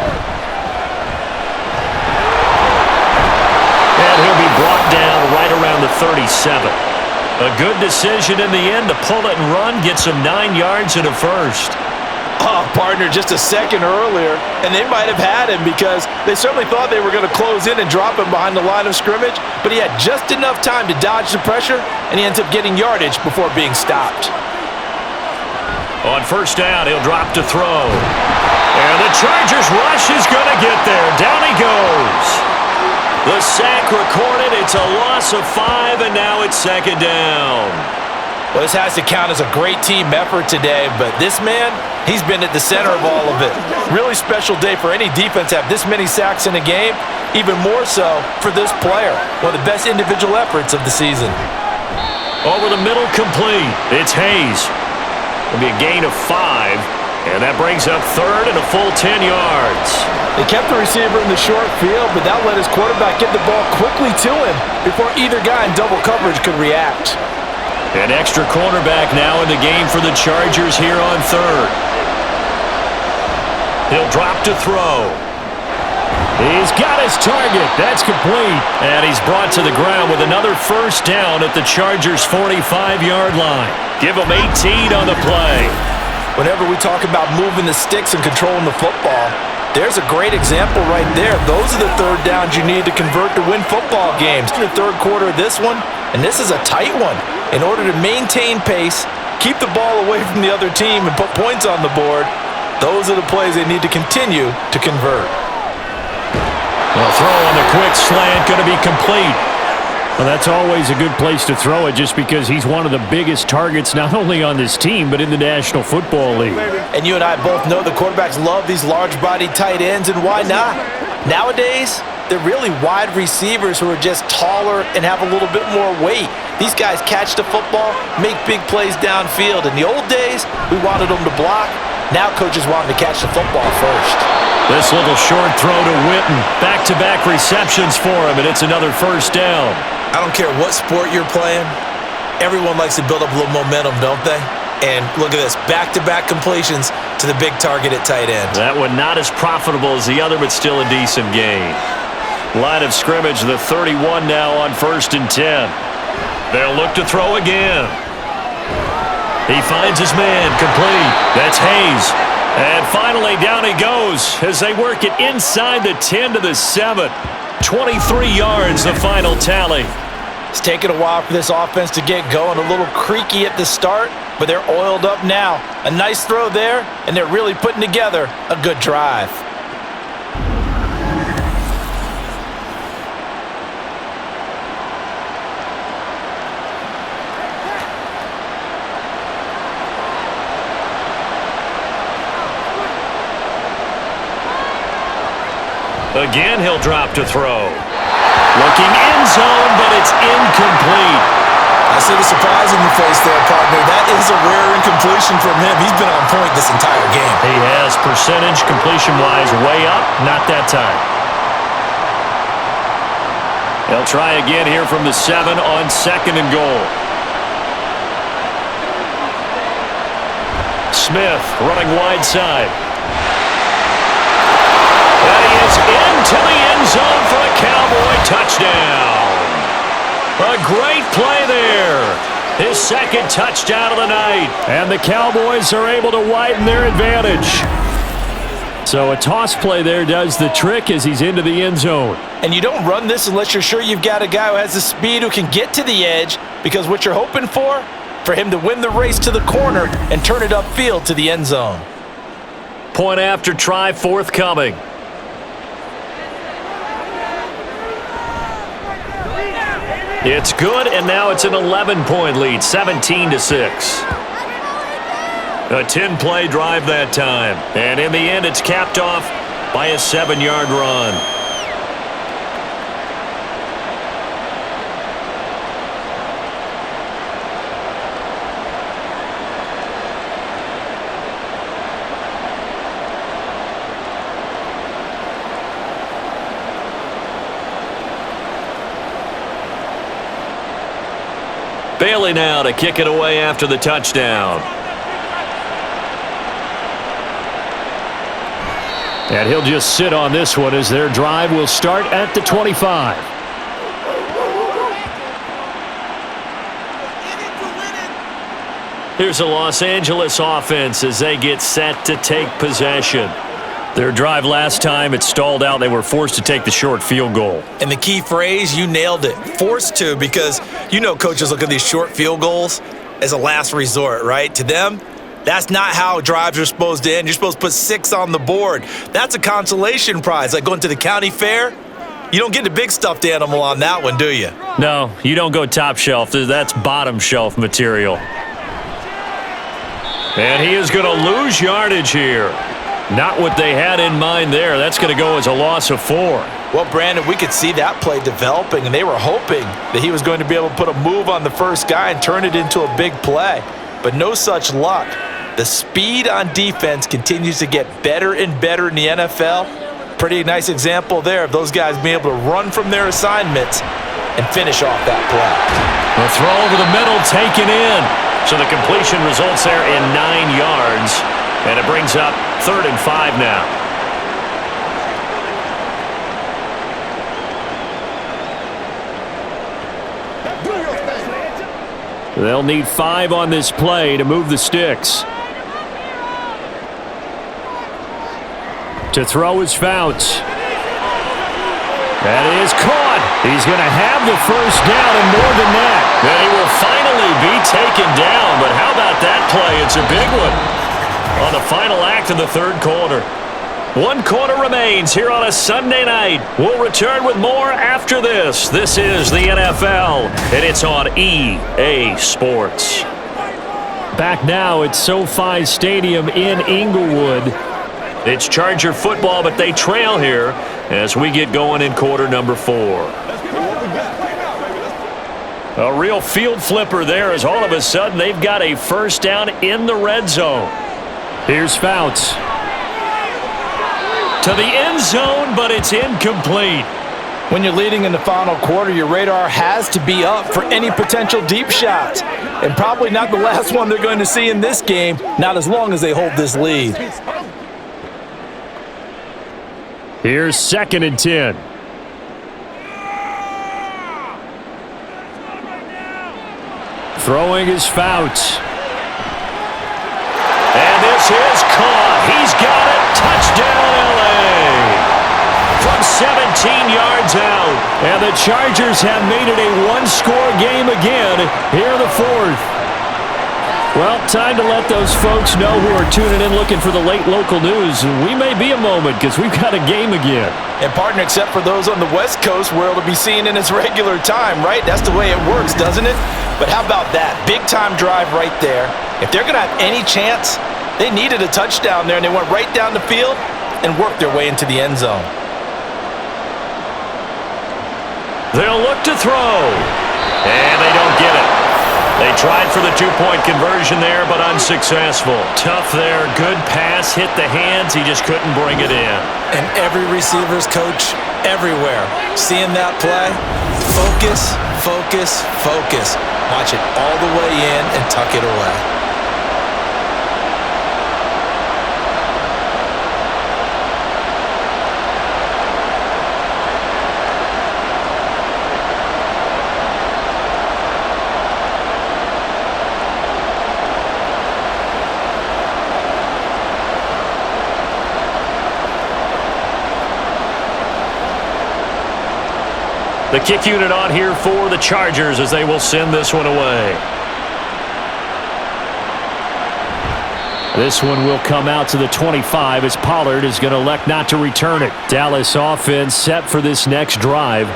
And he'll be brought down right around the 37. A good decision in the end to pull it and run, get some 9 yards and a 1st. Oh, partner, just a second earlier, and they might have had him because they certainly thought they were going to close in and drop him behind the line of scrimmage, but he had just enough time to dodge the pressure, and he ends up getting yardage before being stopped. On 1st down, he'll drop to throw. And the Chargers rush is going to get there. Down he goes. The sack recorded. It's a loss of 5, and now it's 2nd down. Well, this has to count as a great team effort today, but this man, he's been at the center of all of it. Really special day for any defense to have this many sacks in a game, even more so for this player. One of the best individual efforts of the season. Over the middle, complete. It's Hayes. It'll be a gain of 5, and that brings up 3rd and a full 10 yards. They kept the receiver in the short field, but that let his quarterback get the ball quickly to him before either guy in double coverage could react. An extra cornerback now in the game for the Chargers here on 3rd. He'll drop to throw. He's got his target. That's complete. And he's brought to the ground with another first down at the Chargers' 45-yard line. Give him 18 on the play. Whenever we talk about moving the sticks and controlling the football, there's a great example right there. Those are the third downs you need to convert to win football games. In the third quarter of this one, and this is a tight one. In order to maintain pace, keep the ball away from the other team, and put points on the board, those are the plays they need to continue to convert. Well, throw on the quick slant, going to be complete. Well, that's always a good place to throw it just because he's one of the biggest targets not only on this team but in the National Football League. And you and I both know the quarterbacks love these large-bodied tight ends, and why not? Nowadays, they're really wide receivers who are just taller and have a little bit more weight. These guys catch the football, make big plays downfield. In the old days, we wanted them to block. Now coaches want them to catch the football first. This little short throw to Witten. Back-to-back receptions for him, and it's another first down. I don't care what sport you're playing. Everyone likes to build up a little momentum, don't they? And look at this, back-to-back completions to the big target at tight end. That one not as profitable as the other, but still a decent gain. Line of scrimmage, the 31 now on 1st and 10. They'll look to throw again. He finds his man, complete. That's Hayes. And finally, down he goes as they work it inside the 10 to the 7. 23 yards, the final tally. It's taken a while for this offense to get going. A little creaky at the start, but they're oiled up now. A nice throw there, and they're really putting together a good drive. Again, he'll drop to throw. Looking end zone, but it's incomplete. I see the surprise in your face there, partner. That is a rare incompletion from him. He's been on point this entire game. He has percentage completion-wise way up. Not that time. They'll try again here from the 7 on 2nd and goal. Smith running wide side. And he is into the end zone for a Cowboy touchdown. A great play there. His second touchdown of the night. And the Cowboys are able to widen their advantage. So a toss play there does the trick as he's into the end zone. And you don't run this unless you're sure you've got a guy who has the speed who can get to the edge, because what you're hoping for him to win the race to the corner and turn it upfield to the end zone. Point after try forthcoming. It's good, and now it's an 11-point lead, 17-6. A 10-play drive that time. And in the end, it's capped off by a 7-yard run. Bailey now to kick it away after the touchdown. And he'll just sit on this one as their drive will start at the 25. Here's a Los Angeles offense as they get set to take possession. Their drive last time, it stalled out. They were forced to take the short field goal. And the key phrase, you nailed it, forced to, because you know coaches look at these short field goals as a last resort, right? To them, that's not how drives are supposed to end. You're supposed to put 6 on the board. That's a consolation prize, like going to the county fair. You don't get the big stuffed animal on that one, do you? No, you don't go top shelf. That's bottom shelf material. And he is going to lose yardage here. Not what they had in mind there. That's going to go as a loss of 4. Well, Brandon, we could see that play developing, and they were hoping that he was going to be able to put a move on the first guy and turn it into a big play. But no such luck. The speed on defense continues to get better and better in the NFL. Pretty nice example there of those guys being able to run from their assignments and finish off that play. The throw over the middle taken in. So the completion results there in 9 yards. And it brings up 3rd and 5 now. They'll need 5 on this play to move the sticks. To throw is Fouts. That is caught. He's going to have the first down and more than that. Then he will finally be taken down, but how about that play? It's a big one on the final act of the third quarter. 1 quarter remains here on a Sunday night. We'll return with more after this. This is the NFL, and it's on EA Sports. Back now at SoFi Stadium in Inglewood. It's Charger football, but they trail here as we get going in quarter number 4. A real field flipper there as all of a sudden they've got a first down in the red zone. Here's Fouts. To the end zone, but it's incomplete. When you're leading in the final quarter, your radar has to be up for any potential deep shots. And probably not the last one they're going to see in this game, not as long as they hold this lead. Here's 2nd and 10. Throwing is Fouts. And this is caught. He's got it. Touchdown, L.A. From 17 yards out. And the Chargers have made it a 1-score game again here in the 4th. Well, time to let those folks know who are tuning in looking for the late local news. We may be a moment because we've got a game again. And partner, except for those on the West Coast where it'll be seen in its regular time, right? That's the way it works, doesn't it? But how about that? Big time drive right there. If they're going to have any chance, they needed a touchdown there, and they went right down the field and worked their way into the end zone. They'll look to throw. And they don't get it. They tried for the 2-point conversion there, but unsuccessful. Tough there. Good pass. Hit the hands. He just couldn't bring it in. And every receiver's coach everywhere. Seeing that play, focus, focus, focus. Watch it all the way in and tuck it away. The kick unit on here for the Chargers as they will send this one away. This one will come out to the 25 as Pollard is going to elect not to return it. Dallas offense set for this next drive.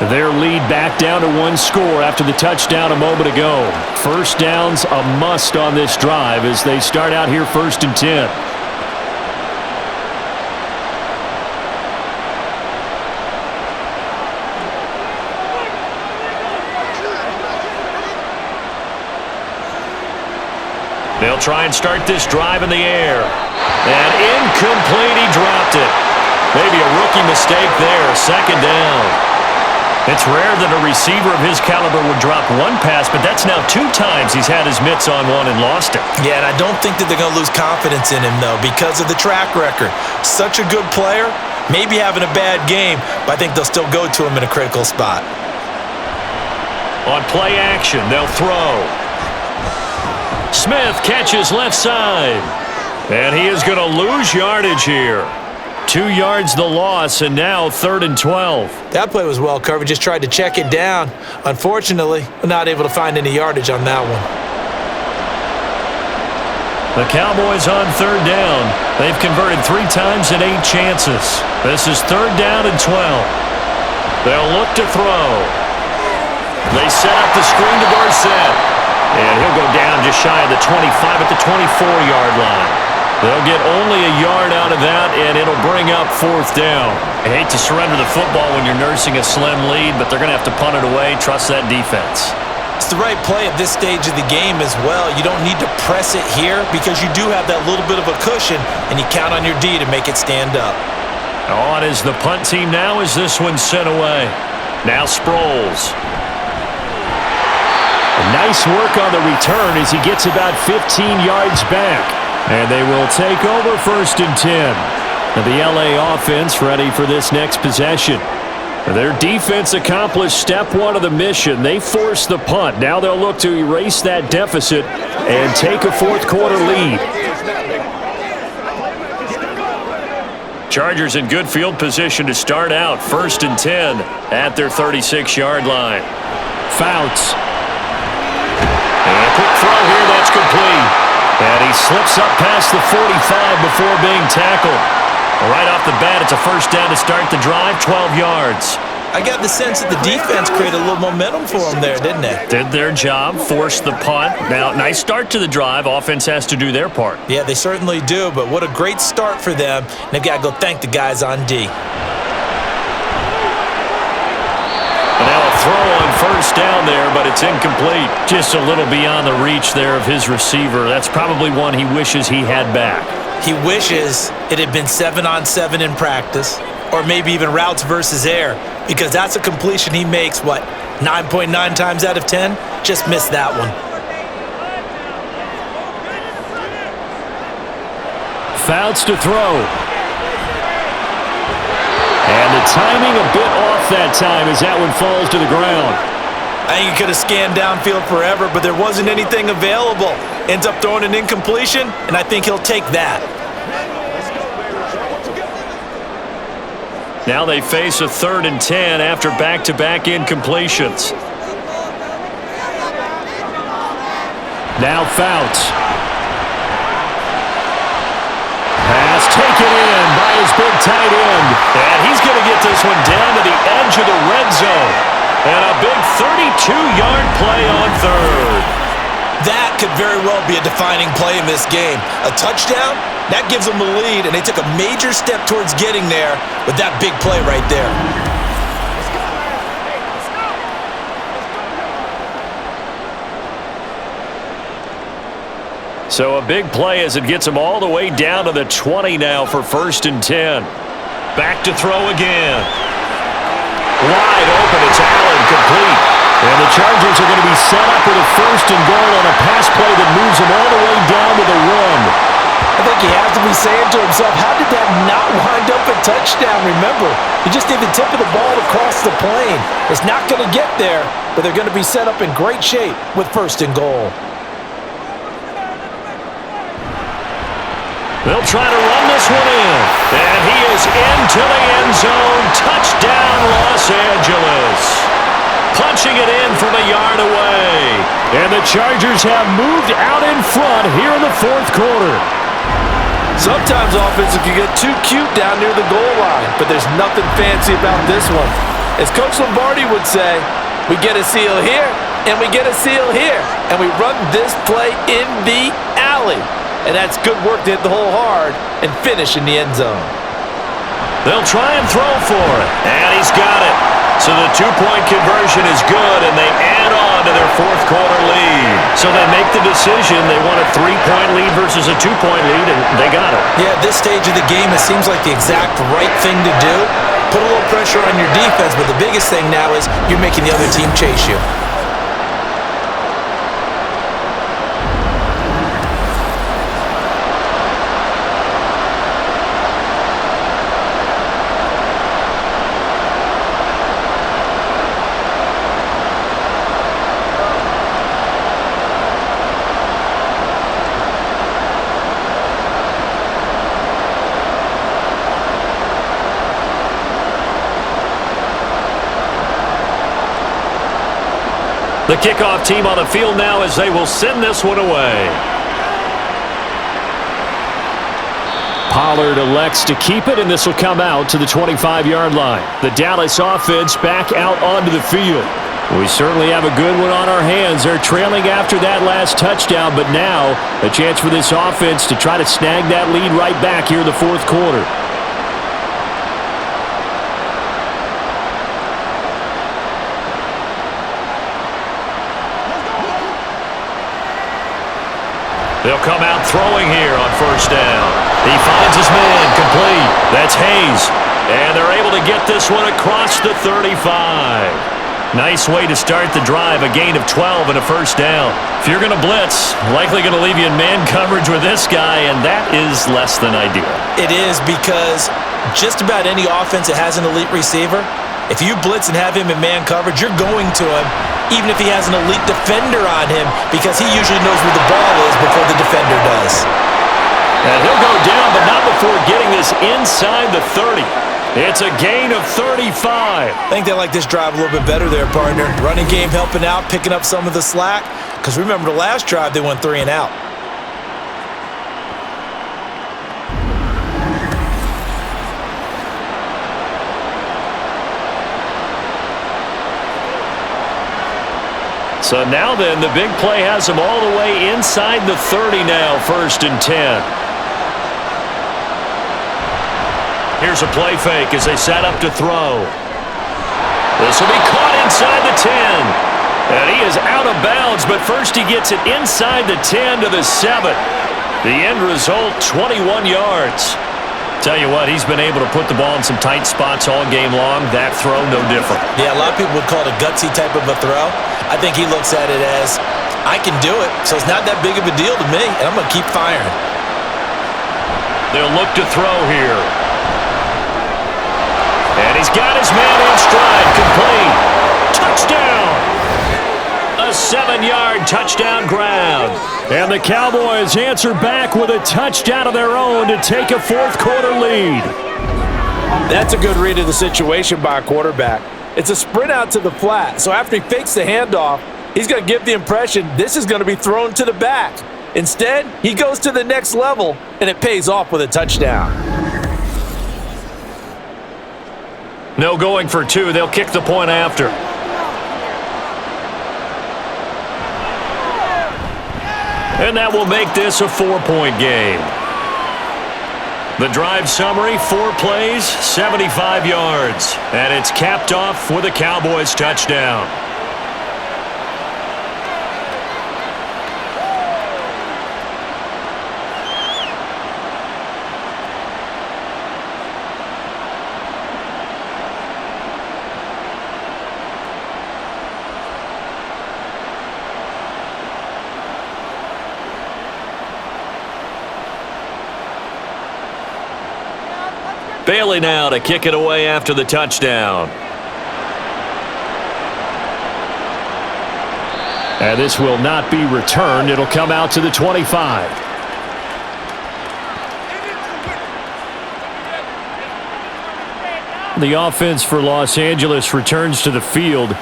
Their lead back down to 1 score after the touchdown a moment ago. First down's a must on this drive as they start out here 1st and 10. They'll try and start this drive in the air. And incomplete, he dropped it. Maybe a rookie mistake there, 2nd down. It's rare that a receiver of his caliber would drop one pass, but that's now 2 times he's had his mitts on one and lost it. Yeah, and I don't think that they're going to lose confidence in him, though, because of the track record. Such a good player, maybe having a bad game, but I think they'll still go to him in a critical spot. On play action, they'll throw. Smith catches left side. And he is going to lose yardage here. 2 yards the loss, and now 3rd and 12. That play was well covered. Just tried to check it down. Unfortunately, not able to find any yardage on that one. The Cowboys on 3rd down. They've converted 3 times in 8 chances. This is 3rd down and 12. They'll look to throw. They set up the screen to Dorsett. And he'll go down just shy of the 25 at the 24-yard line. They'll get only a yard out of that, and it'll bring up 4th down. I hate to surrender the football when you're nursing a slim lead, but they're going to have to punt it away. Trust that defense. It's the right play at this stage of the game as well. You don't need to press it here because you do have that little bit of a cushion, and you count on your D to make it stand up. On is the punt team now as this one's sent away. Now Sproles. Nice work on the return as he gets about 15 yards back. And they will take over 1st and 10. And the LA offense ready for this next possession. Their defense accomplished step one of the mission. They forced the punt. Now they'll look to erase that deficit and take a fourth quarter lead. Chargers in good field position to start out. 1st and 10 at their 36-yard line. Fouts. And a quick throw here, that's complete. And he slips up past the 45 before being tackled. Right off the bat, it's a first down to start the drive, 12 yards. I got the sense that the defense created a little momentum for them there, didn't they? Did their job, forced the punt. Now, nice start to the drive. Offense has to do their part. Yeah, they certainly do, but what a great start for them. They've got to go thank the guys on D. And now a throw on first down there, but it's incomplete. Just a little beyond the reach there of his receiver. That's probably one he wishes he had back. He wishes it had been 7-on-7 in practice, or maybe even routes versus air, because that's a completion he makes, 9.9 times out of 10? Just missed that one. Fouts to throw. And the timing a bit off that time as that one falls to the ground. I think he could have scanned downfield forever, but there wasn't anything available. Ends up throwing an incompletion, and I think he'll take that. Now they face a 3rd and 10 after back-to-back incompletions. Now Fouts. Pass taken in by his big tight end. And he's going to get this one down to the edge of the red zone. And a big 32-yard play on 3rd. That could very well be a defining play in this game. A touchdown, that gives them the lead, and they took a major step towards getting there with that big play right there. So a big play as it gets them all the way down to the 20 now for 1st and 10. Back to throw again. Wide open, it's Allen, complete. And the Chargers are going to be set up with a 1st and goal on a pass play that moves them all the way down to the 1. I think he has to be saying to himself, how did that not wind up a touchdown? Remember, you just need the tip of the ball to cross the plane. It's not going to get there, but they're going to be set up in great shape with 1st and goal. They'll try to run this one in. And he is into the end zone. Touchdown, Los Angeles. Punching it in from a yard away. And the Chargers have moved out in front here in the 4th quarter. Sometimes offenses can get too cute down near the goal line, but there's nothing fancy about this one. As Coach Lombardi would say, we get a seal here, and we get a seal here, and we run this play in the alley. And that's good work to hit the hole hard and finish in the end zone. They'll try and throw for it, and he's got it. So the 2-point conversion is good, and they add on to their 4th quarter lead. So they make the decision. They want a 3-point lead versus a 2-point lead, and they got it. Yeah, at this stage of the game, it seems like the exact right thing to do. Put a little pressure on your defense, but the biggest thing now is you're making the other team chase you. The kickoff team on the field now as they will send this one away. Pollard elects to keep it, and this will come out to the 25-yard line. The Dallas offense back out onto the field. We certainly have a good one on our hands. They're trailing after that last touchdown, but now a chance for this offense to try to snag that lead right back here in the 4th quarter. They'll come out throwing here on 1st down. He finds his man, complete. That's Hayes. And they're able to get this one across the 35. Nice way to start the drive, a gain of 12 and a 1st down. If you're going to blitz, likely going to leave you in man coverage with this guy, and that is less than ideal. It is, because just about any offense that has an elite receiver, If you blitz and have him in man coverage, you're going to him, even if he has an elite defender on him, because he usually knows where the ball is before the defender does. And he'll go down, but not before getting this inside the 30. It's a gain of 35. I think they like this drive a little bit better there, partner. Running game helping out, picking up some of the slack. Because remember the last drive, they went 3 and out. So now then, the big play has him all the way inside the 30 now, 1st and 10. Here's a play fake as they set up to throw. This will be caught inside the 10. And he is out of bounds, but first he gets it inside the 10 to the 7. The end result, 21 yards. Tell you what, he's been able to put the ball in some tight spots all game long. That throw, no different. Yeah, a lot of people would call it a gutsy type of a throw. I think he looks at it as, I can do it, so it's not that big of a deal to me, and I'm going to keep firing. They'll look to throw here. And he's got his man in stride, complete. Touchdown! A 7-yard touchdown grab. And the Cowboys answer back with a touchdown of their own to take a 4th quarter lead. That's a good read of the situation by a quarterback. It's a sprint out to the flat, so after he fakes the handoff, he's going to give the impression this is going to be thrown to the back. Instead, he goes to the next level, and it pays off with a touchdown. No going for 2. They'll kick the point after. And that will make this a 4-point game. The drive summary, 4 plays, 75 yards. And it's capped off with a Cowboys touchdown. Bailey now to kick it away after the touchdown. And this will not be returned. It'll come out to the 25. The offense for Los Angeles returns to the field,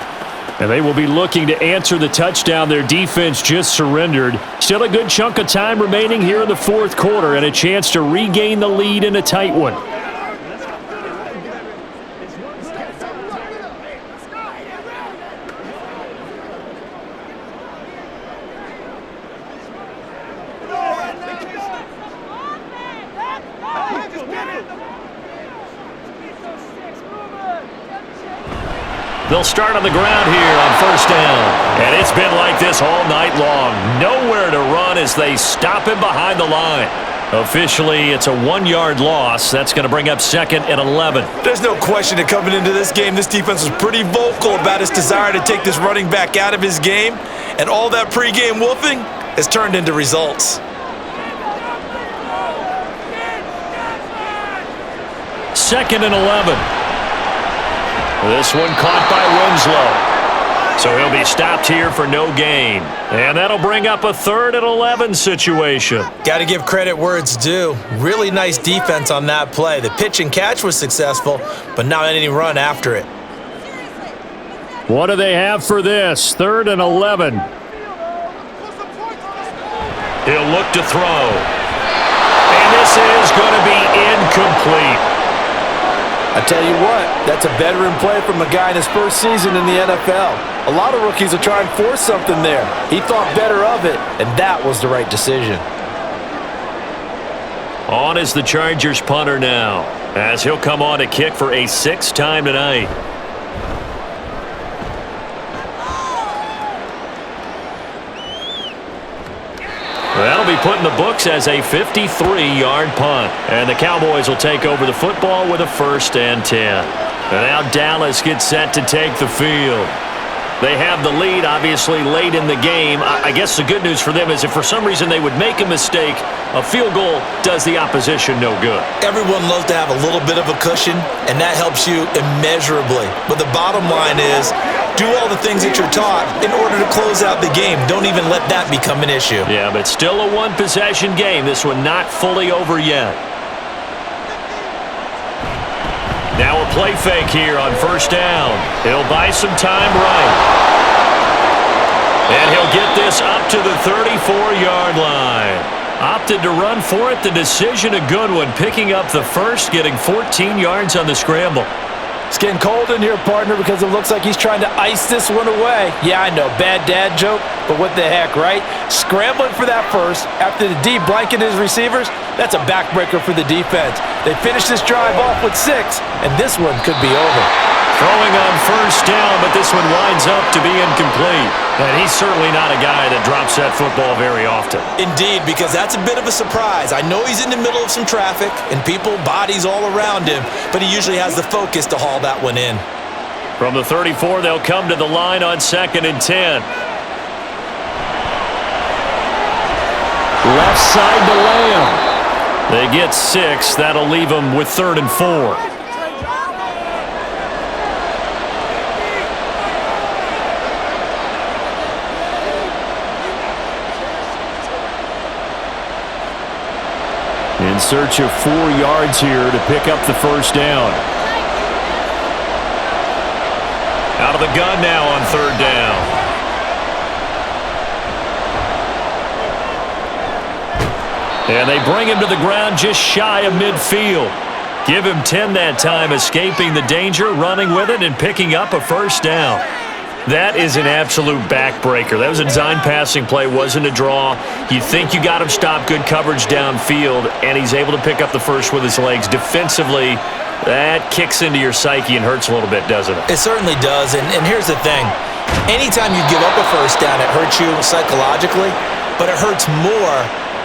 and they will be looking to answer the touchdown their defense just surrendered. Still a good chunk of time remaining here in the 4th quarter and a chance to regain the lead in a tight one. They'll start on the ground here on 1st down. And it's been like this all night long. Nowhere to run as they stop him behind the line. Officially, it's a 1-yard loss. That's going to bring up 2nd and 11. There's no question that coming into this game, this defense was pretty vocal about its desire to take this running back out of his game. And all that pregame wolfing has turned into results. 2nd and 11. This one caught by Winslow. So he'll be stopped here for no gain. And that'll bring up a 3rd and 11 situation. Got to give credit where it's due. Really nice defense on that play. The pitch and catch was successful, but not any run after it. What do they have for this? 3rd and 11. He'll look to throw. And this is going to be incomplete. I tell you what, that's a veteran play from a guy in his first season in the NFL. A lot of rookies are trying to force something there. He thought better of it, and that was the right decision. On is the Chargers punter now, as he'll come on to kick for a 6th time tonight. That'll be put in the books as a 53-yard punt. And the Cowboys will take over the football with a 1st and 10. And now Dallas gets set to take the field. They have the lead, obviously, late in the game. I guess the good news for them is if for some reason they would make a mistake, a field goal does the opposition no good. Everyone loves to have a little bit of a cushion, and that helps you immeasurably. But the bottom line is, do all the things that you're taught in order to close out the game. Don't even let that become an issue. Yeah, but still a one-possession game. This one not fully over yet. Now a play fake here on first down. He'll buy some time right. And he'll get this up to the 34-yard line. Opted to run for it. The decision a good one. Picking up the first, getting 14 yards on the scramble. It's getting cold in here, partner, because it looks like he's trying to ice this one away. Yeah, I know, bad dad joke, but what the heck, right? Scrambling for that first after the D blanketed his receivers, that's a backbreaker for the defense. They finish this drive off with 6, and this one could be over. Throwing on first down, but this one winds up to be incomplete. And he's certainly not a guy that drops that football very often. Indeed, because that's a bit of a surprise. I know he's in the middle of some traffic and people, bodies all around him, but he usually has the focus to haul that one in. From the 34, they'll come to the line on 2nd and 10. Left side to Lamb. They get 6. That'll leave them with 3rd and 4. In search of 4 yards here to pick up the first down. Out of the gun now on 3rd down. And they bring him to the ground just shy of midfield. Give him 10 that time, escaping the danger, running with it, and picking up a first down. That is an absolute backbreaker. That was a design passing play, wasn't a draw. You think you got him stopped, good coverage downfield, and he's able to pick up the first with his legs. Defensively, that kicks into your psyche and hurts a little bit, doesn't it? It certainly does, and here's the thing. Anytime you give up a first down, it hurts you psychologically, but it hurts more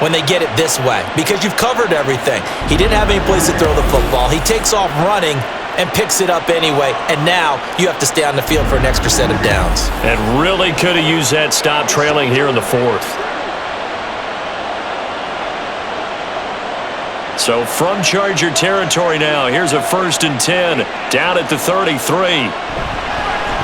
when they get it this way because you've covered everything. He didn't have any place to throw the football. He takes off running and picks it up anyway, and now you have to stay on the field for an extra set of downs. And really could have used that stop trailing here in the 4th. So from Charger territory now, here's a 1st and 10 down at the 33.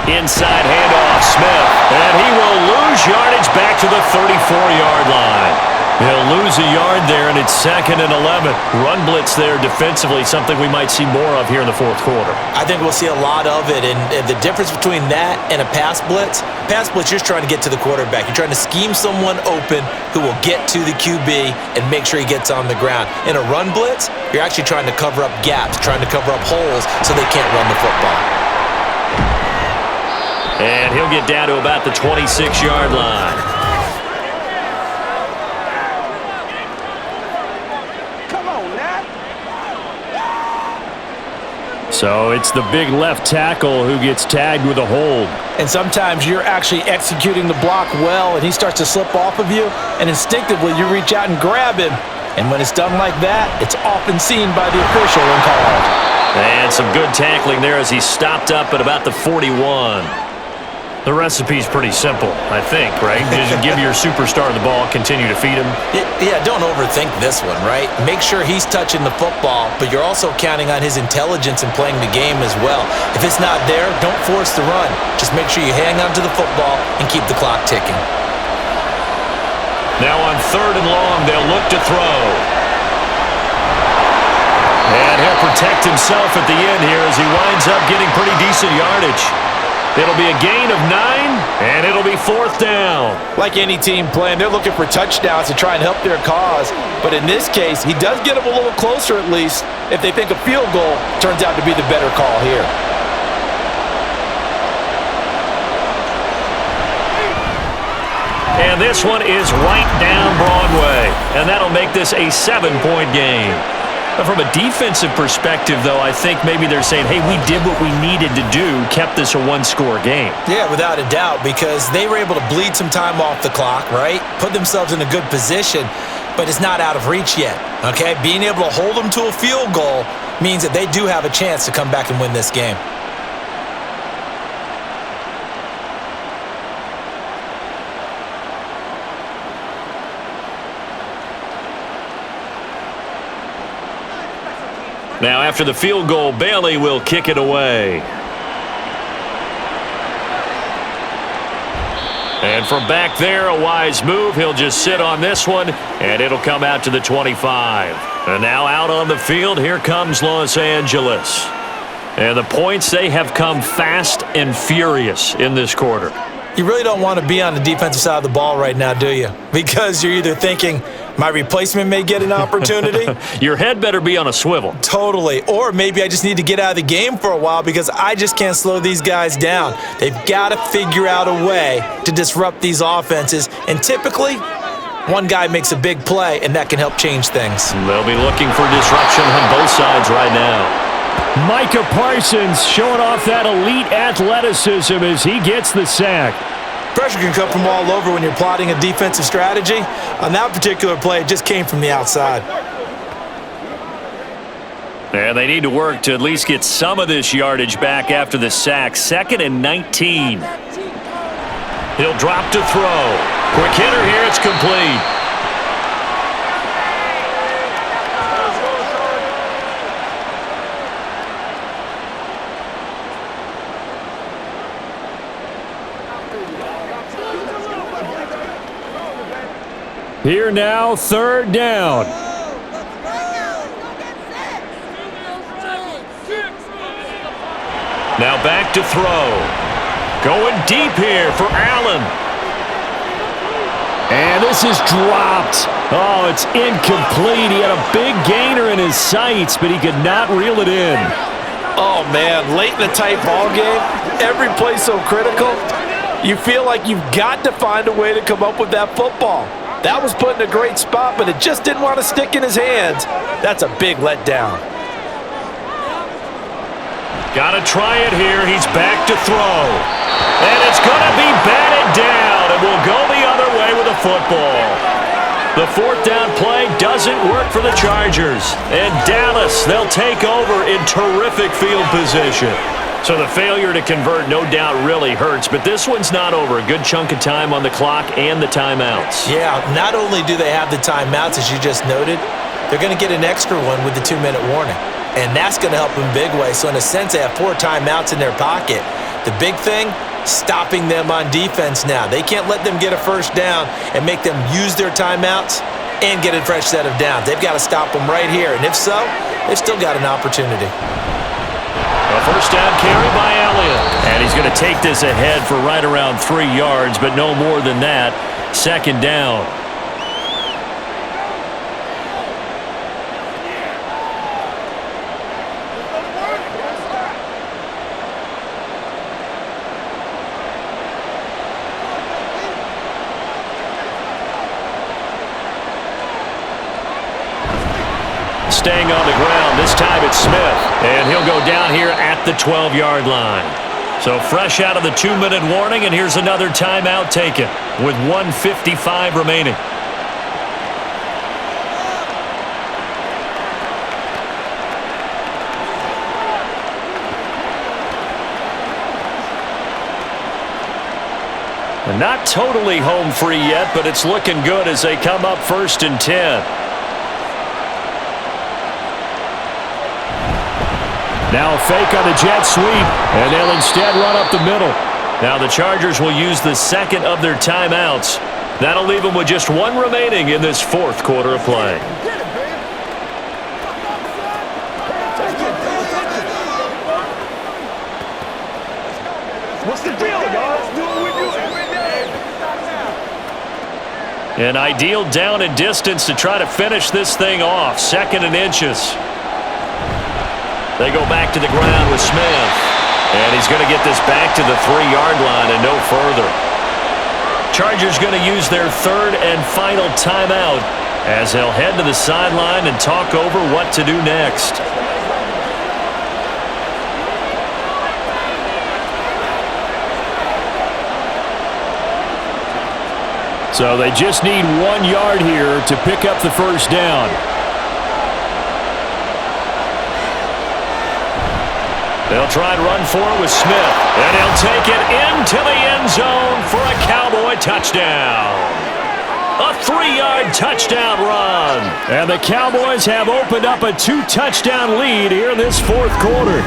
Inside handoff, Smith, and he will lose yardage back to the 34-yard line. He'll lose a yard there, and it's 2nd and 11. Run blitz there defensively, something we might see more of here in the 4th quarter. I think we'll see a lot of it, and the difference between that and a pass blitz, you're just trying to get to the quarterback. You're trying to scheme someone open who will get to the QB and make sure he gets on the ground. In a run blitz, you're actually trying to cover up gaps, trying to cover up holes so they can't run the football. And he'll get down to about the 26-yard line. So it's the big left tackle who gets tagged with a hold. And sometimes you're actually executing the block well, and he starts to slip off of you, and instinctively you reach out and grab him. And when it's done like that, it's often seen by the official and called. And some good tackling there as he stopped up at about the 41. The recipe's pretty simple, I think, right? Just give your superstar the ball, continue to feed him. Yeah, don't overthink this one, right? Make sure he's touching the football, but you're also counting on his intelligence in playing the game as well. If it's not there, don't force the run. Just make sure you hang on to the football and keep the clock ticking. Now on 3rd and long, they'll look to throw. And he'll protect himself at the end here as he winds up getting pretty decent yardage. It'll be a gain of 9, and it'll be 4th down. Like any team playing, they're looking for touchdowns to try and help their cause. But in this case, he does get them a little closer at least if they think a field goal turns out to be the better call here. And this one is right down Broadway, and that'll make this a 7-point game. From a defensive perspective, though, I think maybe they're saying, hey, we did what we needed to do, kept this a one-score game. Yeah, without a doubt, because they were able to bleed some time off the clock, right? Put themselves in a good position, but it's not out of reach yet, okay? Being able to hold them to a field goal means that they do have a chance to come back and win this game. Now after the field goal, Bailey will kick it away. And from back there, a wise move. He'll just sit on this one, and it'll come out to the 25. And now out on the field, here comes Los Angeles. And the points, they have come fast and furious in this quarter. You really don't want to be on the defensive side of the ball right now, do you? Because you're either thinking, my replacement may get an opportunity. Your head better be on a swivel. Totally. Or maybe I just need to get out of the game for a while because I just can't slow these guys down. They've got to figure out a way to disrupt these offenses. And typically, one guy makes a big play, and that can help change things. They'll be looking for disruption on both sides right now. Micah Parsons showing off that elite athleticism as he gets the sack. Pressure can come from all over when you're plotting a defensive strategy. On that particular play, it just came from the outside. And they need to work to at least get some of this yardage back after the sack. 2nd and 19. He'll drop to throw. Quick hitter here. It's complete. Here now, 3rd down. Now back to throw. Going deep here for Allen. And this is dropped. Oh, it's incomplete. He had a big gainer in his sights, but he could not reel it in. Oh, man, late in the tight ball game, every play so critical, you feel like you've got to find a way to come up with that football. That was put in a great spot, but it just didn't want to stick in his hands. That's a big letdown. Got to try it here. He's back to throw. And it's going to be batted down, and we'll go the other way with a football. The 4th down play doesn't work for the Chargers. And Dallas, they'll take over in terrific field position. So the failure to convert no doubt really hurts, but this one's not over. A good chunk of time on the clock and the timeouts. Yeah, not only do they have the timeouts, as you just noted, they're going to get an extra one with the 2-minute warning. And that's going to help them big way. So in a sense, they have 4 timeouts in their pocket. The big thing, stopping them on defense now. They can't let them get a first down and make them use their timeouts and get a fresh set of downs. They've got to stop them right here. And if so, they've still got an opportunity. A first down carry by Elliott. And he's going to take this ahead for right around 3 yards, but no more than that. 2nd down. Staying on the ground. This time it's Smith. And he'll go down here at the 12-yard line. So fresh out of the 2-minute warning, and here's another timeout taken with 1:55 remaining. And not totally home free yet, but it's looking good as they come up 1st and 10. Now a fake on the jet sweep, and they'll instead run up the middle. Now the Chargers will use the 2nd of their timeouts. That'll leave them with just 1 remaining in this 4th quarter of play. What's the deal, y'all? Do what we do every day. An ideal down and distance to try to finish this thing off. 2nd and inches. They go back to the ground with Smith. And he's going to get this back to the 3-yard line and no further. Chargers going to use their 3rd and final timeout as they'll head to the sideline and talk over what to do next. So they just need 1 yard here to pick up the first down. They'll try and run for it with Smith. And he'll take it into the end zone for a Cowboy touchdown. A 3-yard touchdown run. And the Cowboys have opened up a 2-touchdown lead here in this fourth quarter.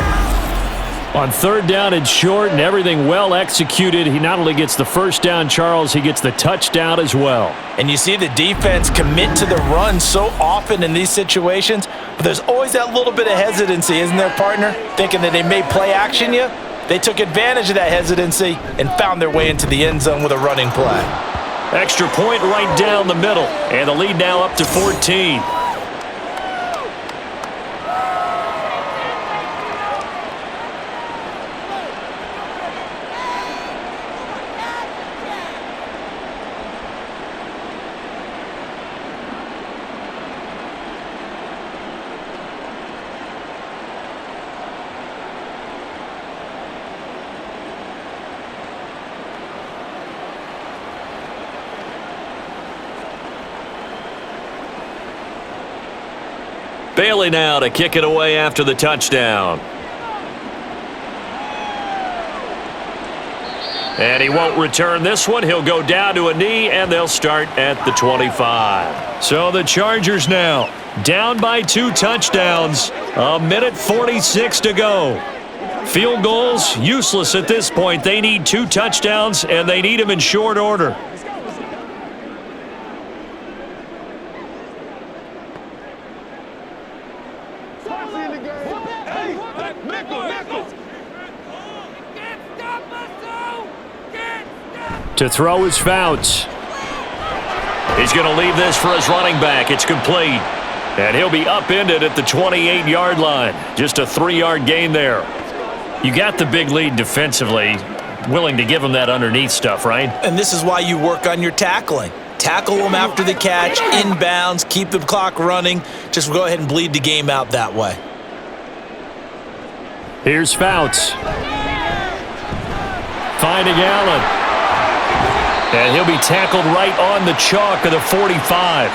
On third down and short and everything well executed, he not only gets the first down, Charles, he gets the touchdown as well. And you see the defense commit to the run so often in these situations, but there's always that little bit of hesitancy, isn't there, partner? Thinking that they may play action you. They took advantage of that hesitancy and found their way into the end zone with a running play. Extra point right down the middle, and the lead now up to 14. Bailey now to kick it away after the touchdown. And he won't return this one. He'll go down to a knee, and they'll start at the 25. So the Chargers now down by 2 touchdowns. A minute 46 to go. Field goals, useless at this point. They need 2 touchdowns, and they need them in short order. To throw is Fouts. He's going to leave this for his running back. It's complete. And he'll be upended at the 28-yard line. Just a 3-yard gain there. You got the big lead defensively. Willing to give him that underneath stuff, right? And this is why you work on your tackling. Tackle them after the catch, inbounds, keep the clock running. Just go ahead and bleed the game out that way. Here's Fouts. Finding Allen. And he'll be tackled right on the chalk of the 45.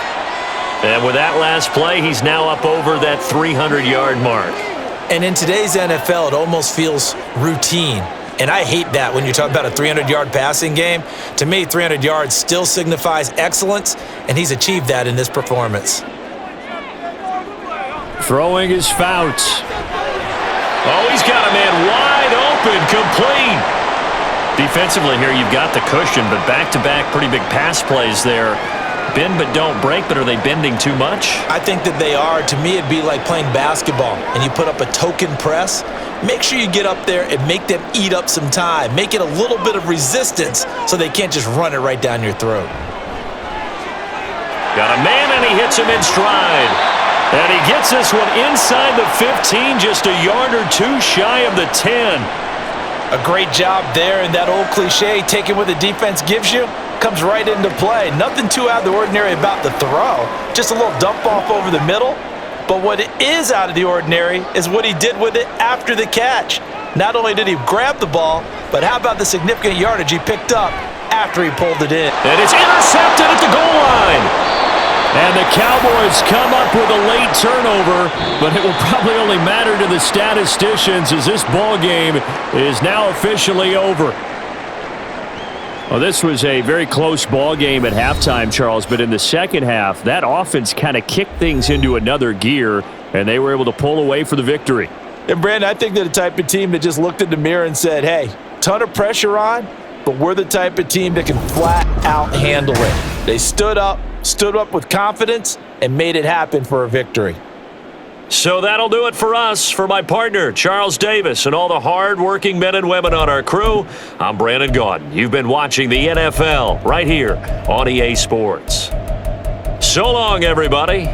And with that last play, he's now up over that 300-yard mark. And in today's NFL, it almost feels routine. And I hate that when you're talking about a 300-yard passing game. To me, 300 yards still signifies excellence, and he's achieved that in this performance. Throwing is Fouts. Oh, he's got a man wide open, complete. Defensively here, you've got the cushion, but back-to-back pretty big pass plays there. Bend but don't break, but are they bending too much? I think that they are. To me, it'd be like playing basketball, and you put up a token press. Make sure you get up there and make them eat up some time. Make it a little bit of resistance so they can't just run it right down your throat. Got a man, and he hits him in stride. And he gets this one inside the 15, just a yard or two shy of the 10. A great job there, and that old cliche, taking what the defense gives you, comes right into play. Nothing too out of the ordinary about the throw. Just a little dump off over the middle. But what is out of the ordinary is what he did with it after the catch. Not only did he grab the ball, but how about the significant yardage he picked up after he pulled it in. And it's intercepted at the goal line. And the Cowboys come up with a late turnover, but it will probably only matter to the statisticians as this ball game is now officially over. Well, this was a very close ball game at halftime, Charles, but in the second half, that offense kind of kicked things into another gear, and they were able to pull away for the victory. And, Brandon, I think they're the type of team that just looked in the mirror and said, hey, ton of pressure on, but we're the type of team that can flat out handle it. They stood up with confidence, and made it happen for a victory. So that'll do it for us. For my partner, Charles Davis, and all the hard-working men and women on our crew, I'm Brandon Gaudin. You've been watching the NFL right here on EA Sports. So long, everybody.